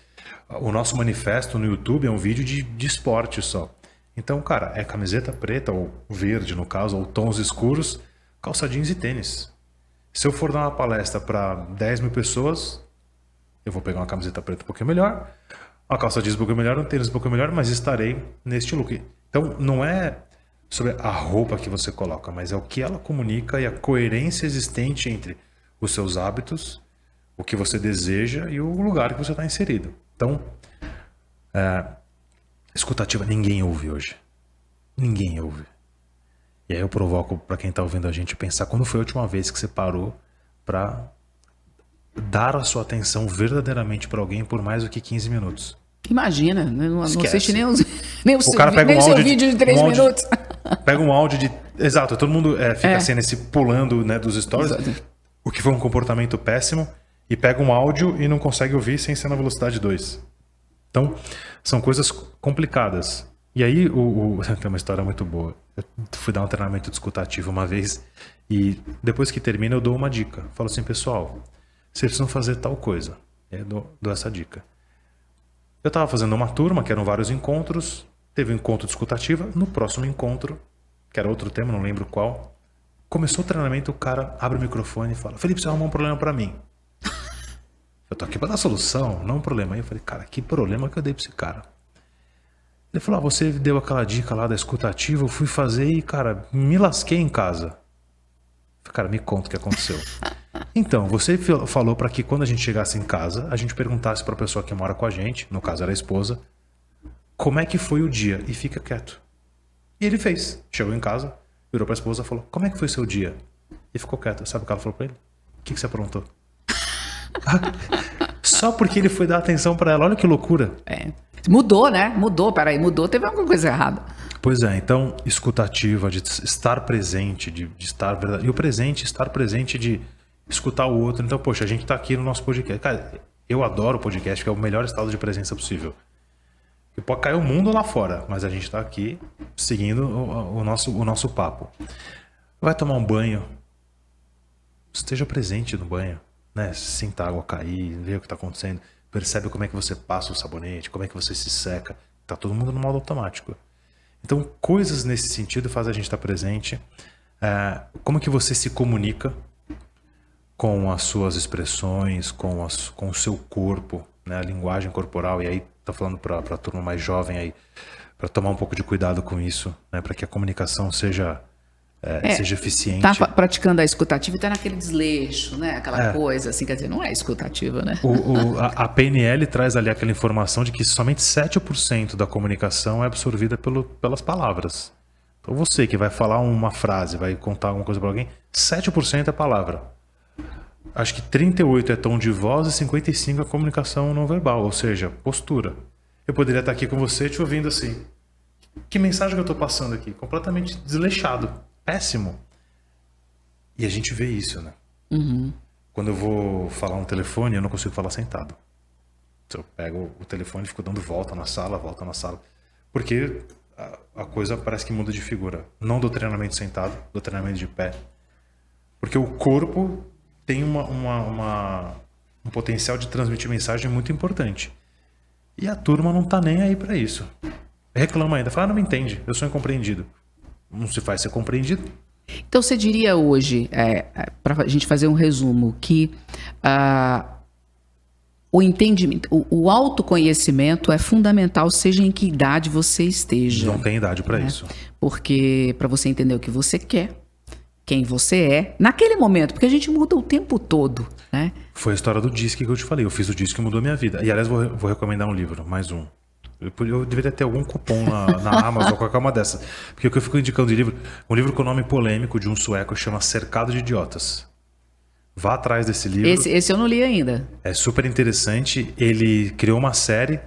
O nosso manifesto no YouTube é um vídeo de esporte só. Então, cara, é camiseta preta ou verde, no caso, ou tons escuros, calça jeans e tênis. Se eu for dar uma palestra para 10 mil pessoas, eu vou pegar uma camiseta preta um pouquinho melhor, uma calça jeans um pouquinho melhor, um tênis um pouquinho melhor, mas estarei neste look. Então, não é sobre a roupa que você coloca, mas é o que ela comunica e a coerência existente entre os seus hábitos, o que você deseja e o lugar que você está inserido. Então, escutativa ninguém ouve hoje. Ninguém ouve. E aí eu provoco para quem está ouvindo a gente pensar quando foi a última vez que você parou para dar a sua atenção verdadeiramente para alguém por mais do que 15 minutos. Imagina, não assiste nem o cara pega um áudio vídeo de 3 minutos. Pega um áudio de... Exato, todo mundo fica assim, pulando, né, dos stories. Exato. O que foi um comportamento péssimo, e pega um áudio e não consegue ouvir sem ser na velocidade 2. Então, são coisas complicadas. E aí, tem uma história muito boa. Eu fui dar um treinamento discutativo uma vez, e depois que termina eu dou uma dica. Falo assim, pessoal, vocês precisam fazer tal coisa. Eu dou essa dica. Eu estava fazendo uma turma, que eram vários encontros, teve um encontro discutativa, no próximo encontro, que era outro tema, não lembro qual, começou o treinamento, o cara abre o microfone e fala, Felipe, você arrumou um problema para mim. Eu tô aqui pra dar solução, não um problema. Aí eu falei, cara, que problema que eu dei pra esse cara? Ele falou, você deu aquela dica lá da escutativa, eu fui fazer e, cara, me lasquei em casa. Eu falei, cara, me conta o que aconteceu. Então, você falou pra que quando a gente chegasse em casa, a gente perguntasse pra pessoa que mora com a gente, no caso era a esposa, como é que foi o dia? E fica quieto. E ele fez. Chegou em casa, virou pra esposa e falou, como é que foi seu dia? E ficou quieto. Sabe o que ela falou pra ele? O que você aprontou? Só porque ele foi dar atenção pra ela. Olha que loucura. Mudou, né? Mudou, peraí, mudou, teve alguma coisa errada. Pois é, então, escutativa, de estar presente, de estar verdade. E o presente, estar presente de escutar o outro. Então, poxa, a gente tá aqui no nosso podcast. Cara, eu adoro o podcast, que é o melhor estado de presença possível. E pode cair o mundo lá fora, mas a gente tá aqui seguindo o nosso papo. Vai tomar um banho. Esteja presente no banho, né? Sinta a água cair, ver o que tá acontecendo. Percebe como é que você passa o sabonete, como é que você se seca. Tá todo mundo no modo automático. Então, coisas nesse sentido fazem a gente estar presente. Como que você se comunica com as suas expressões, com o seu corpo, né? A linguagem corporal. E aí, tá falando para a turma mais jovem aí, para tomar um pouco de cuidado com isso, né? Para que a comunicação seja eficiente. Tá praticando a escutativa e tá naquele desleixo, né? Aquela coisa assim, quer dizer, não é escutativa, né? A PNL traz ali aquela informação de que somente 7% da comunicação é absorvida pelas palavras. Então você que vai falar uma frase, vai contar alguma coisa para alguém, 7% é palavra. Acho que 38% é tom de voz e 55% é comunicação não verbal, ou seja, postura. Eu poderia estar aqui com você te ouvindo assim. Que mensagem que eu estou passando aqui? Completamente desleixado. Péssimo. E a gente vê isso, né? Uhum. Quando eu vou falar um telefone, eu não consigo falar sentado. Eu pego o telefone e fico dando volta na sala. Porque a coisa parece que muda de figura. Não do treinamento sentado, do treinamento de pé. Porque o corpo tem um potencial de transmitir mensagem muito importante. E a turma não tá nem aí para isso. Reclama ainda. Fala, não me entende, eu sou incompreendido. Não se faz ser compreendido. Então você diria hoje, para a gente fazer um resumo, que o entendimento, o autoconhecimento é fundamental, seja em que idade você esteja. Não tem idade para isso. Porque para você entender o que você quer, quem você é, naquele momento, porque a gente muda o tempo todo, né? Foi a história do DISC que eu te falei. Eu fiz o DISC que mudou a minha vida. E aliás, vou recomendar um livro, mais um. Eu deveria ter algum cupom na Amazon ou qualquer uma dessas. Porque o que eu fico indicando de livro, um livro com nome polêmico de um sueco chama Cercado de Idiotas. Vá atrás desse livro. Esse eu não li ainda. É super interessante. Ele criou uma série.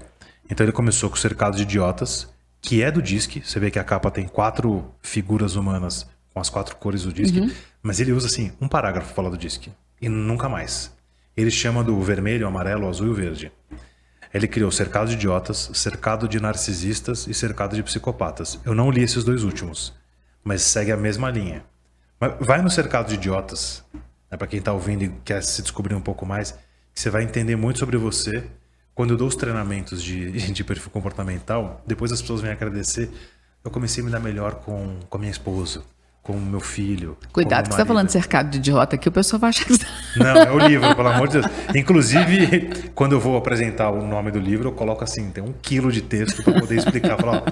Então ele começou com Cercado de Idiotas, que é do DISC. Você vê que a capa tem 4 figuras humanas com as 4 cores do DISC. Uhum. Mas ele usa assim, um parágrafo para falar do DISC. E nunca mais. Ele chama do vermelho, amarelo, azul e o verde. Ele criou Cercado de Idiotas, Cercado de Narcisistas e Cercado de Psicopatas. Eu não li esses 2 últimos, mas segue a mesma linha. Mas vai no Cercado de Idiotas, né, para quem está ouvindo e quer se descobrir um pouco mais, que você vai entender muito sobre você. Quando eu dou os treinamentos de perfil comportamental, depois as pessoas vêm agradecer, eu comecei a me dar melhor com a minha esposa, com o meu filho. Cuidado, que você está falando de Cercado de Idiota aqui, o pessoal vai achar que você... Não, é o livro, pelo amor de Deus. Inclusive, quando eu vou apresentar o nome do livro, eu coloco assim, tem 1 quilo de texto para poder explicar. Falar, ó,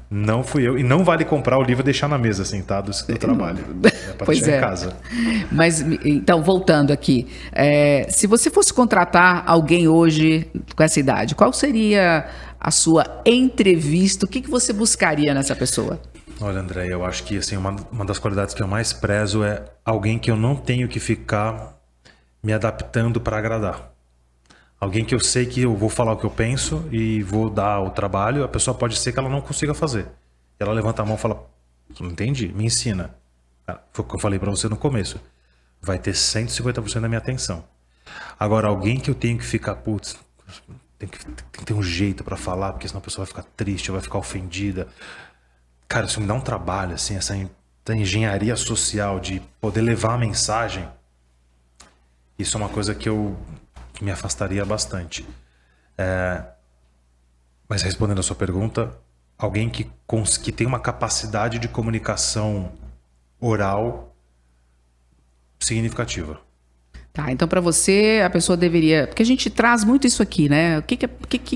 não fui eu. E não vale comprar o livro e deixar na mesa, assim, tá? Do trabalho. É para deixar em casa. Mas, então, voltando aqui. Se você fosse contratar alguém hoje com essa idade, qual seria a sua entrevista? O que você buscaria nessa pessoa? Olha, André, eu acho que assim, uma das qualidades que eu mais prezo é alguém que eu não tenho que ficar me adaptando para agradar. Alguém que eu sei que eu vou falar o que eu penso e vou dar o trabalho, a pessoa pode ser que ela não consiga fazer. Ela levanta a mão e fala, não entendi, me ensina. Foi o que eu falei para você no começo. Vai ter 150% da minha atenção. Agora, alguém que eu tenho que ficar, putz, tem que ter um jeito para falar, porque senão a pessoa vai ficar triste, vai ficar ofendida. Cara, isso me dá um trabalho, assim, essa engenharia social de poder levar a mensagem. Isso é uma coisa que me afastaria bastante. Mas respondendo a sua pergunta, alguém que tem uma capacidade de comunicação oral significativa. Tá, então para você, a pessoa deveria... Porque a gente traz muito isso aqui, né? O que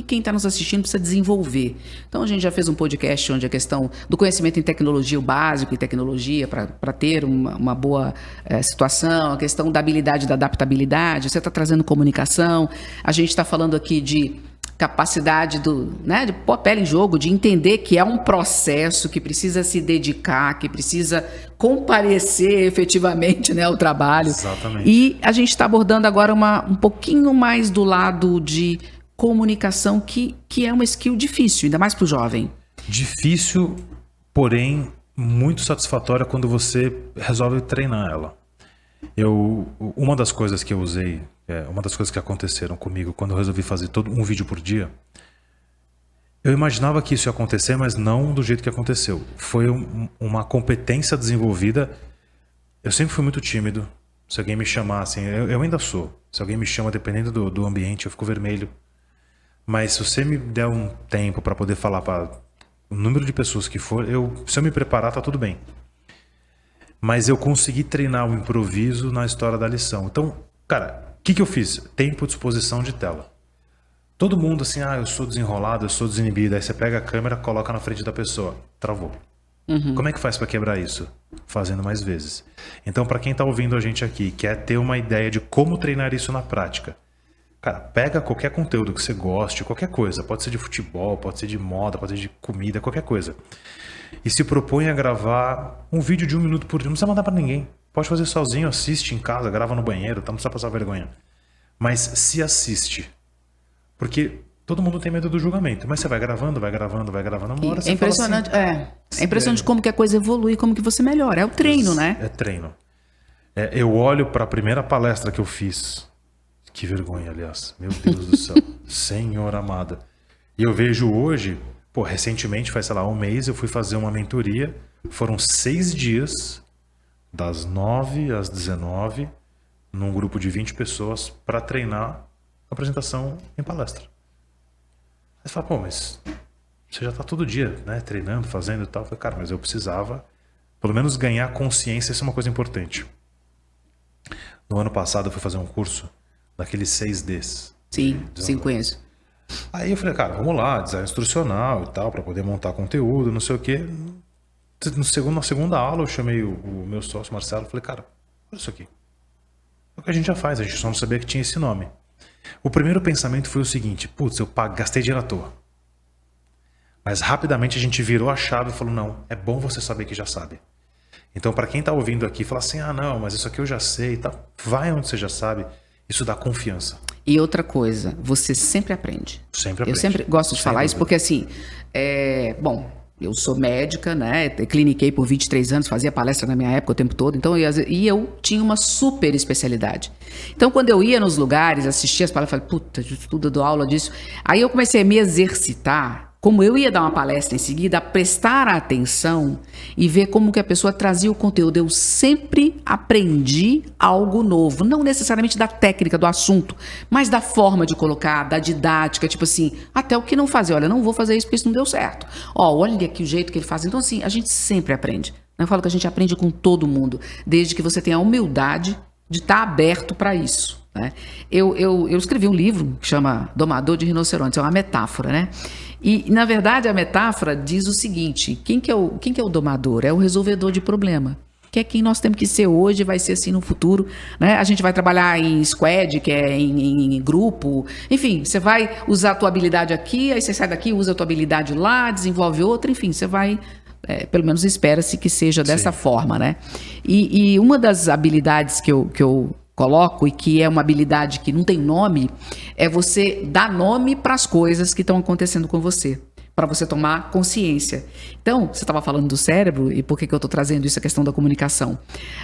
quem está nos assistindo precisa desenvolver. Então a gente já fez um podcast onde a questão do conhecimento em tecnologia, o básico em tecnologia, para ter uma boa situação, a questão da habilidade, da adaptabilidade, você está trazendo comunicação, a gente está falando aqui de capacidade de pôr a pele em jogo, de entender que é um processo que precisa se dedicar, que precisa comparecer efetivamente, né, ao trabalho. Exatamente. E a gente está abordando agora um pouquinho mais do lado de comunicação, que é uma skill difícil, ainda mais para o jovem. Difícil, porém muito satisfatória quando você resolve treinar ela. Uma das coisas que eu usei, uma das coisas que aconteceram comigo quando eu resolvi fazer um vídeo por dia, eu imaginava que isso ia acontecer, mas não do jeito que aconteceu. Foi uma competência desenvolvida. Eu sempre fui muito tímido. Se alguém me chamar, assim, eu ainda sou. Se alguém me chama, dependendo do ambiente, eu fico vermelho. Mas se você me der um tempo para poder falar para o número de pessoas que for, se eu me preparar, tá tudo bem. Mas eu consegui treinar o improviso na história da lição. Então, cara, o que eu fiz? Tempo de exposição de tela. Todo mundo assim, eu sou desenrolado, eu sou desinibido. Aí você pega a câmera, coloca na frente da pessoa. Travou. Uhum. Como é que faz para quebrar isso? Fazendo mais vezes. Então, para quem tá ouvindo a gente aqui, quer ter uma ideia de como treinar isso na prática, cara, pega qualquer conteúdo que você goste, qualquer coisa. Pode ser de futebol, pode ser de moda, pode ser de comida, qualquer coisa. E se propõe a gravar um vídeo de 1 minuto por dia. Não precisa mandar pra ninguém. Pode fazer sozinho, assiste em casa, grava no banheiro, não precisa passar vergonha. Mas se assiste. Porque todo mundo tem medo do julgamento. Mas você vai gravando, vai gravando, vai gravando. Uma hora você impressionante, fala assim, é impressionante como que a coisa evolui, como que você melhora. É o treino, né? É treino. Eu olho pra primeira palestra que eu fiz. Que vergonha, aliás. Meu Deus do céu. Senhor amada. E eu vejo hoje... recentemente, faz, sei lá, um mês, eu fui fazer uma mentoria. Foram 6 dias, das 9 às 19, num grupo de 20 pessoas, para treinar apresentação em palestra. Aí você fala, mas você já está todo dia, né, treinando, fazendo e tal. Eu falei, cara, mas eu precisava, pelo menos, ganhar consciência, isso é uma coisa importante. No ano passado, eu fui fazer um curso daqueles 6Ds. Sim, conheço. Aí eu falei, cara, vamos lá, design instrucional e tal, para poder montar conteúdo, não sei o quê. Na segunda aula eu chamei o meu sócio, Marcelo, e falei, cara, olha isso aqui. É o que a gente já faz, a gente só não sabia que tinha esse nome. O primeiro pensamento foi o seguinte, putz, eu gastei dinheiro à toa. Mas rapidamente a gente virou a chave e falou, não, é bom você saber que já sabe. Então para quem tá ouvindo aqui, fala assim, não, mas isso aqui eu já sei e tal. Vai onde você já sabe, isso dá confiança. E outra coisa, você sempre aprende. Sempre aprende. Eu sempre gosto de falar isso porque assim, eu sou médica, né? Cliniquei por 23 anos, fazia palestra na minha época o tempo todo, então eu tinha uma super especialidade. Então quando eu ia nos lugares, assistia as palestras, falei, puta, eu dou aula disso. Aí eu comecei a me exercitar, como eu ia dar uma palestra em seguida, a prestar atenção e ver como que a pessoa trazia o conteúdo. Eu sempre aprendi algo novo, não necessariamente da técnica, do assunto, mas da forma de colocar, da didática, tipo assim, até o que não fazer. Olha, não vou fazer isso porque isso não deu certo. Olha aqui o jeito que ele faz. Então assim, a gente sempre aprende. Eu falo que a gente aprende com todo mundo, desde que você tenha a humildade de estar aberto para isso. Né? Eu escrevi um livro que chama Domador de Rinocerontes, é uma metáfora, né? E, na verdade, a metáfora diz o seguinte, quem que é o domador? É o resolvedor de problema, que é quem nós temos que ser hoje e vai ser assim no futuro, né? A gente vai trabalhar em squad, que é em grupo, enfim, você vai usar a tua habilidade aqui, aí você sai daqui, usa a tua habilidade lá, desenvolve outra, enfim, você vai... pelo menos espera-se que seja dessa forma, né? E uma das habilidades que eu coloco, e que é uma habilidade que não tem nome, é você dar nome para as coisas que estão acontecendo com você, para você tomar consciência. Então, você estava falando do cérebro, e por que eu estou trazendo isso, a questão da comunicação?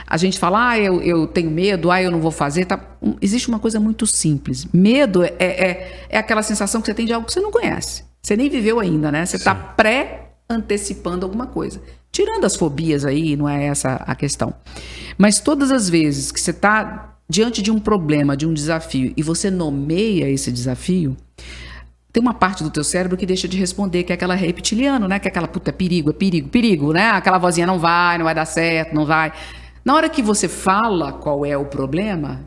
A gente fala, eu tenho medo, eu não vou fazer. Tá? Existe uma coisa muito simples. Medo é aquela sensação que você tem de algo que você não conhece. Você nem viveu ainda, né? Você está antecipando alguma coisa. Tirando as fobias aí, não é essa a questão. Mas todas as vezes que você está diante de um problema, de um desafio, e você nomeia esse desafio, tem uma parte do teu cérebro que deixa de responder, que é aquela reptiliano, né? Que é aquela, puta, é perigo, né? Aquela vozinha, não vai dar certo, não vai. Na hora que você fala qual é o problema,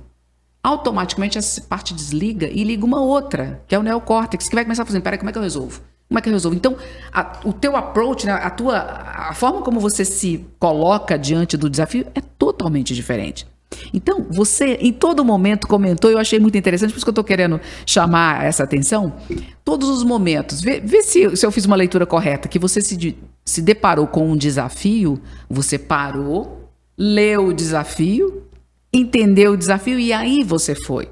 automaticamente essa parte desliga e liga uma outra, que é o neocórtex, que vai começar a fazer, peraí, como é que eu resolvo? Como é que eu resolvo? Então, o teu approach, né, a forma como você se coloca diante do desafio é totalmente diferente. Então, você em todo momento comentou, eu achei muito interessante, por isso que eu estou querendo chamar essa atenção, todos os momentos, vê se eu fiz uma leitura correta, que você se deparou com um desafio, você parou, leu o desafio, entendeu o desafio e aí você foi.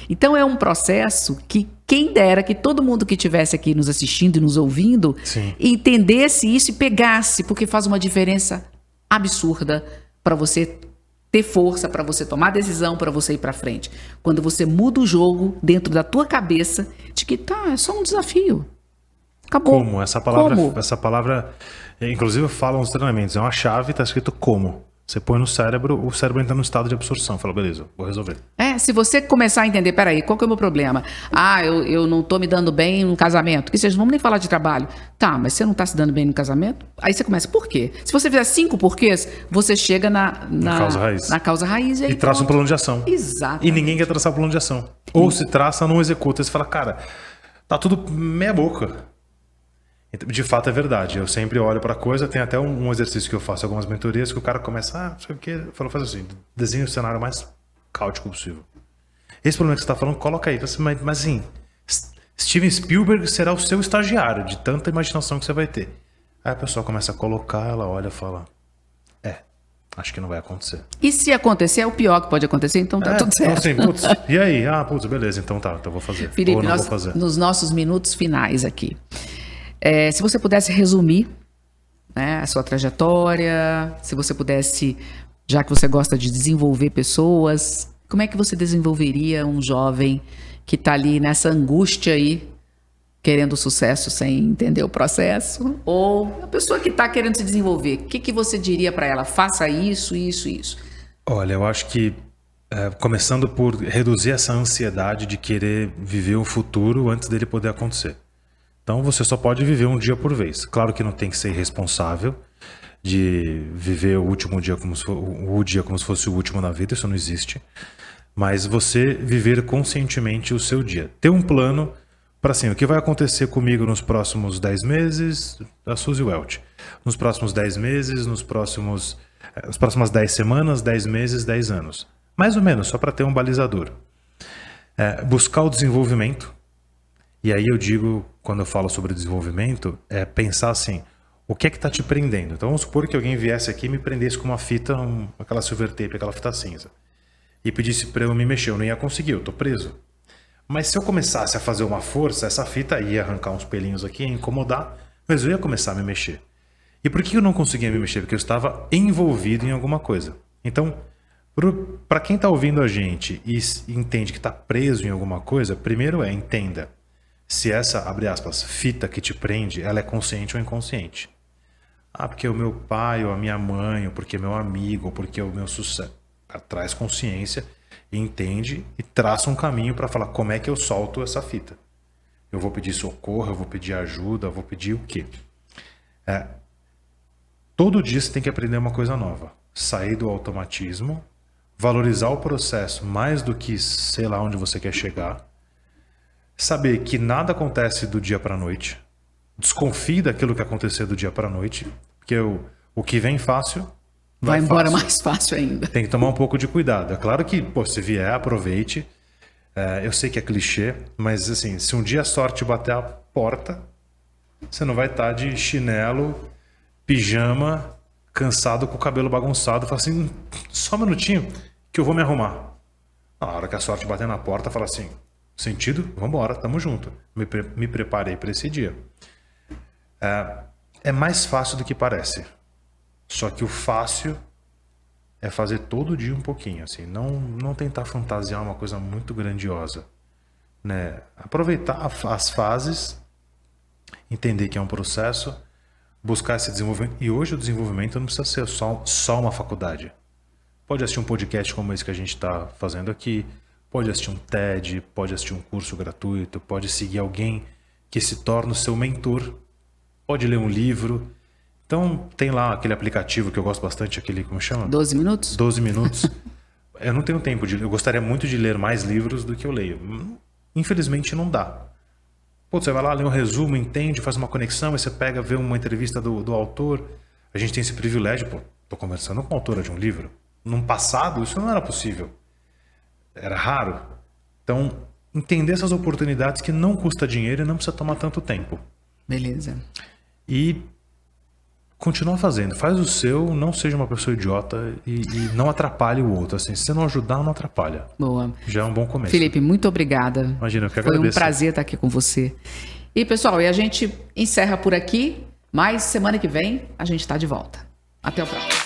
Então, é um processo que quem dera que todo mundo que estivesse aqui nos assistindo e nos ouvindo Sim. entendesse isso e pegasse, porque faz uma diferença absurda para você ter força, para você tomar decisão, para você ir para frente. Quando você muda o jogo dentro da tua cabeça de que é só um desafio. Acabou. Como? Essa palavra, inclusive eu falo nos treinamentos, é uma chave, está escrito como. Você põe no cérebro, o cérebro entra no estado de absorção. Fala, beleza, vou resolver. Se você começar a entender, peraí, qual que é o meu problema? Eu não tô me dando bem no casamento. Que seja, vamos nem falar de trabalho. Tá, mas você não tá se dando bem no casamento? Aí você começa, por quê? Se você fizer 5 porquês, você chega na causa raiz. Na causa raiz. E traça um plano de ação. Exato. E ninguém quer traçar um plano de ação. Ou se traça, não executa. Aí você fala, cara, tá tudo meia boca. De fato é verdade. Eu sempre olho para a coisa. Tem até um exercício que eu faço em algumas mentorias que o cara começa, não sei o que, faz assim, desenha o cenário mais caótico possível. Esse problema que você está falando, coloca aí. Mas assim, Steven Spielberg será o seu estagiário de tanta imaginação que você vai ter. Aí a pessoa começa a colocar, ela olha e fala, acho que não vai acontecer. E se acontecer, é o pior que pode acontecer, então tá tudo certo. Assim, putz, e aí? Beleza, então tá, então vou fazer. Felipe, ou não vou fazer. Nos nossos minutos finais aqui, se você pudesse resumir, né, a sua trajetória, se você pudesse, já que você gosta de desenvolver pessoas, como é que você desenvolveria um jovem que está ali nessa angústia aí, querendo sucesso sem entender o processo, ou a pessoa que está querendo se desenvolver, o que você diria para ela? Faça isso, isso, isso. Olha, eu acho que começando por reduzir essa ansiedade de querer viver o futuro antes dele poder acontecer. Então você só pode viver um dia por vez. Claro que não tem que ser irresponsável de viver o último dia como se fosse o último na vida, isso não existe. Mas você viver conscientemente o seu dia. Ter um plano para assim, o que vai acontecer comigo nos próximos 10 meses, da Suzy Welch. Nos próximos 10 meses, nas próximas 10 semanas, 10 meses, 10 anos. Mais ou menos, só para ter um balizador. Buscar o desenvolvimento. E aí eu digo, quando eu falo sobre desenvolvimento, é pensar assim, o que é que está te prendendo? Então vamos supor que alguém viesse aqui e me prendesse com uma fita, aquela silver tape, aquela fita cinza. E pedisse para eu me mexer, eu não ia conseguir, eu estou preso. Mas se eu começasse a fazer uma força, essa fita ia arrancar uns pelinhos aqui, ia incomodar, mas eu ia começar a me mexer. E por que eu não conseguia me mexer? Porque eu estava envolvido em alguma coisa. Então, para quem está ouvindo a gente e entende que está preso em alguma coisa, primeiro entenda se essa, abre aspas, fita que te prende, ela é consciente ou inconsciente. Porque o meu pai ou a minha mãe, ou porque meu amigo, ou porque o meu sucesso. Traz consciência, entende e traça um caminho para falar como é que eu solto essa fita. Eu vou pedir socorro, eu vou pedir ajuda, eu vou pedir o quê? Todo dia você tem que aprender uma coisa nova. Sair do automatismo, valorizar o processo mais do que sei lá onde você quer chegar. Saber que nada acontece do dia para a noite. Desconfie daquilo que acontecer do dia para a noite, porque o que vem fácil vai embora mais fácil ainda. Tem que tomar um pouco de cuidado. É claro que, se vier, aproveite. Eu sei que é clichê, mas assim, se um dia a sorte bater a porta, você não vai estar de chinelo, pijama, cansado, com o cabelo bagunçado, fala assim, só um minutinho que eu vou me arrumar. Na hora que a sorte bater na porta, fala assim, sentido? Vambora, tamo junto. Me preparei para esse dia. É mais fácil do que parece. Só que o fácil é fazer todo dia um pouquinho, assim, não tentar fantasiar uma coisa muito grandiosa, né? Aproveitar as fases, entender que é um processo, buscar esse desenvolvimento. E hoje o desenvolvimento não precisa ser só uma faculdade. Pode assistir um podcast como esse que a gente está fazendo aqui, pode assistir um TED, pode assistir um curso gratuito, pode seguir alguém que se torna o seu mentor, pode ler um livro. Então tem lá aquele aplicativo que eu gosto bastante, aquele, como chama? 12 minutos? 12 minutos. eu não tenho tempo eu gostaria muito de ler mais livros do que eu leio. Infelizmente não dá. Pô, você vai lá, lê um resumo, entende, faz uma conexão, aí você pega, vê uma entrevista do autor. A gente tem esse privilégio, pô, tô conversando com a autora de um livro. Num passado, isso não era possível. Era raro. Então, entender essas oportunidades que não custa dinheiro e não precisa tomar tanto tempo. Beleza. E continua fazendo. Faz o seu, não seja uma pessoa idiota e não atrapalhe o outro. Assim, se você não ajudar, não atrapalha. Boa. Já é um bom começo. Felipe, muito obrigada. Imagina, eu que Foi agradeço. um prazer estar aqui com você. E, pessoal, e a gente encerra por aqui, mas semana que vem a gente está de volta. Até o próximo.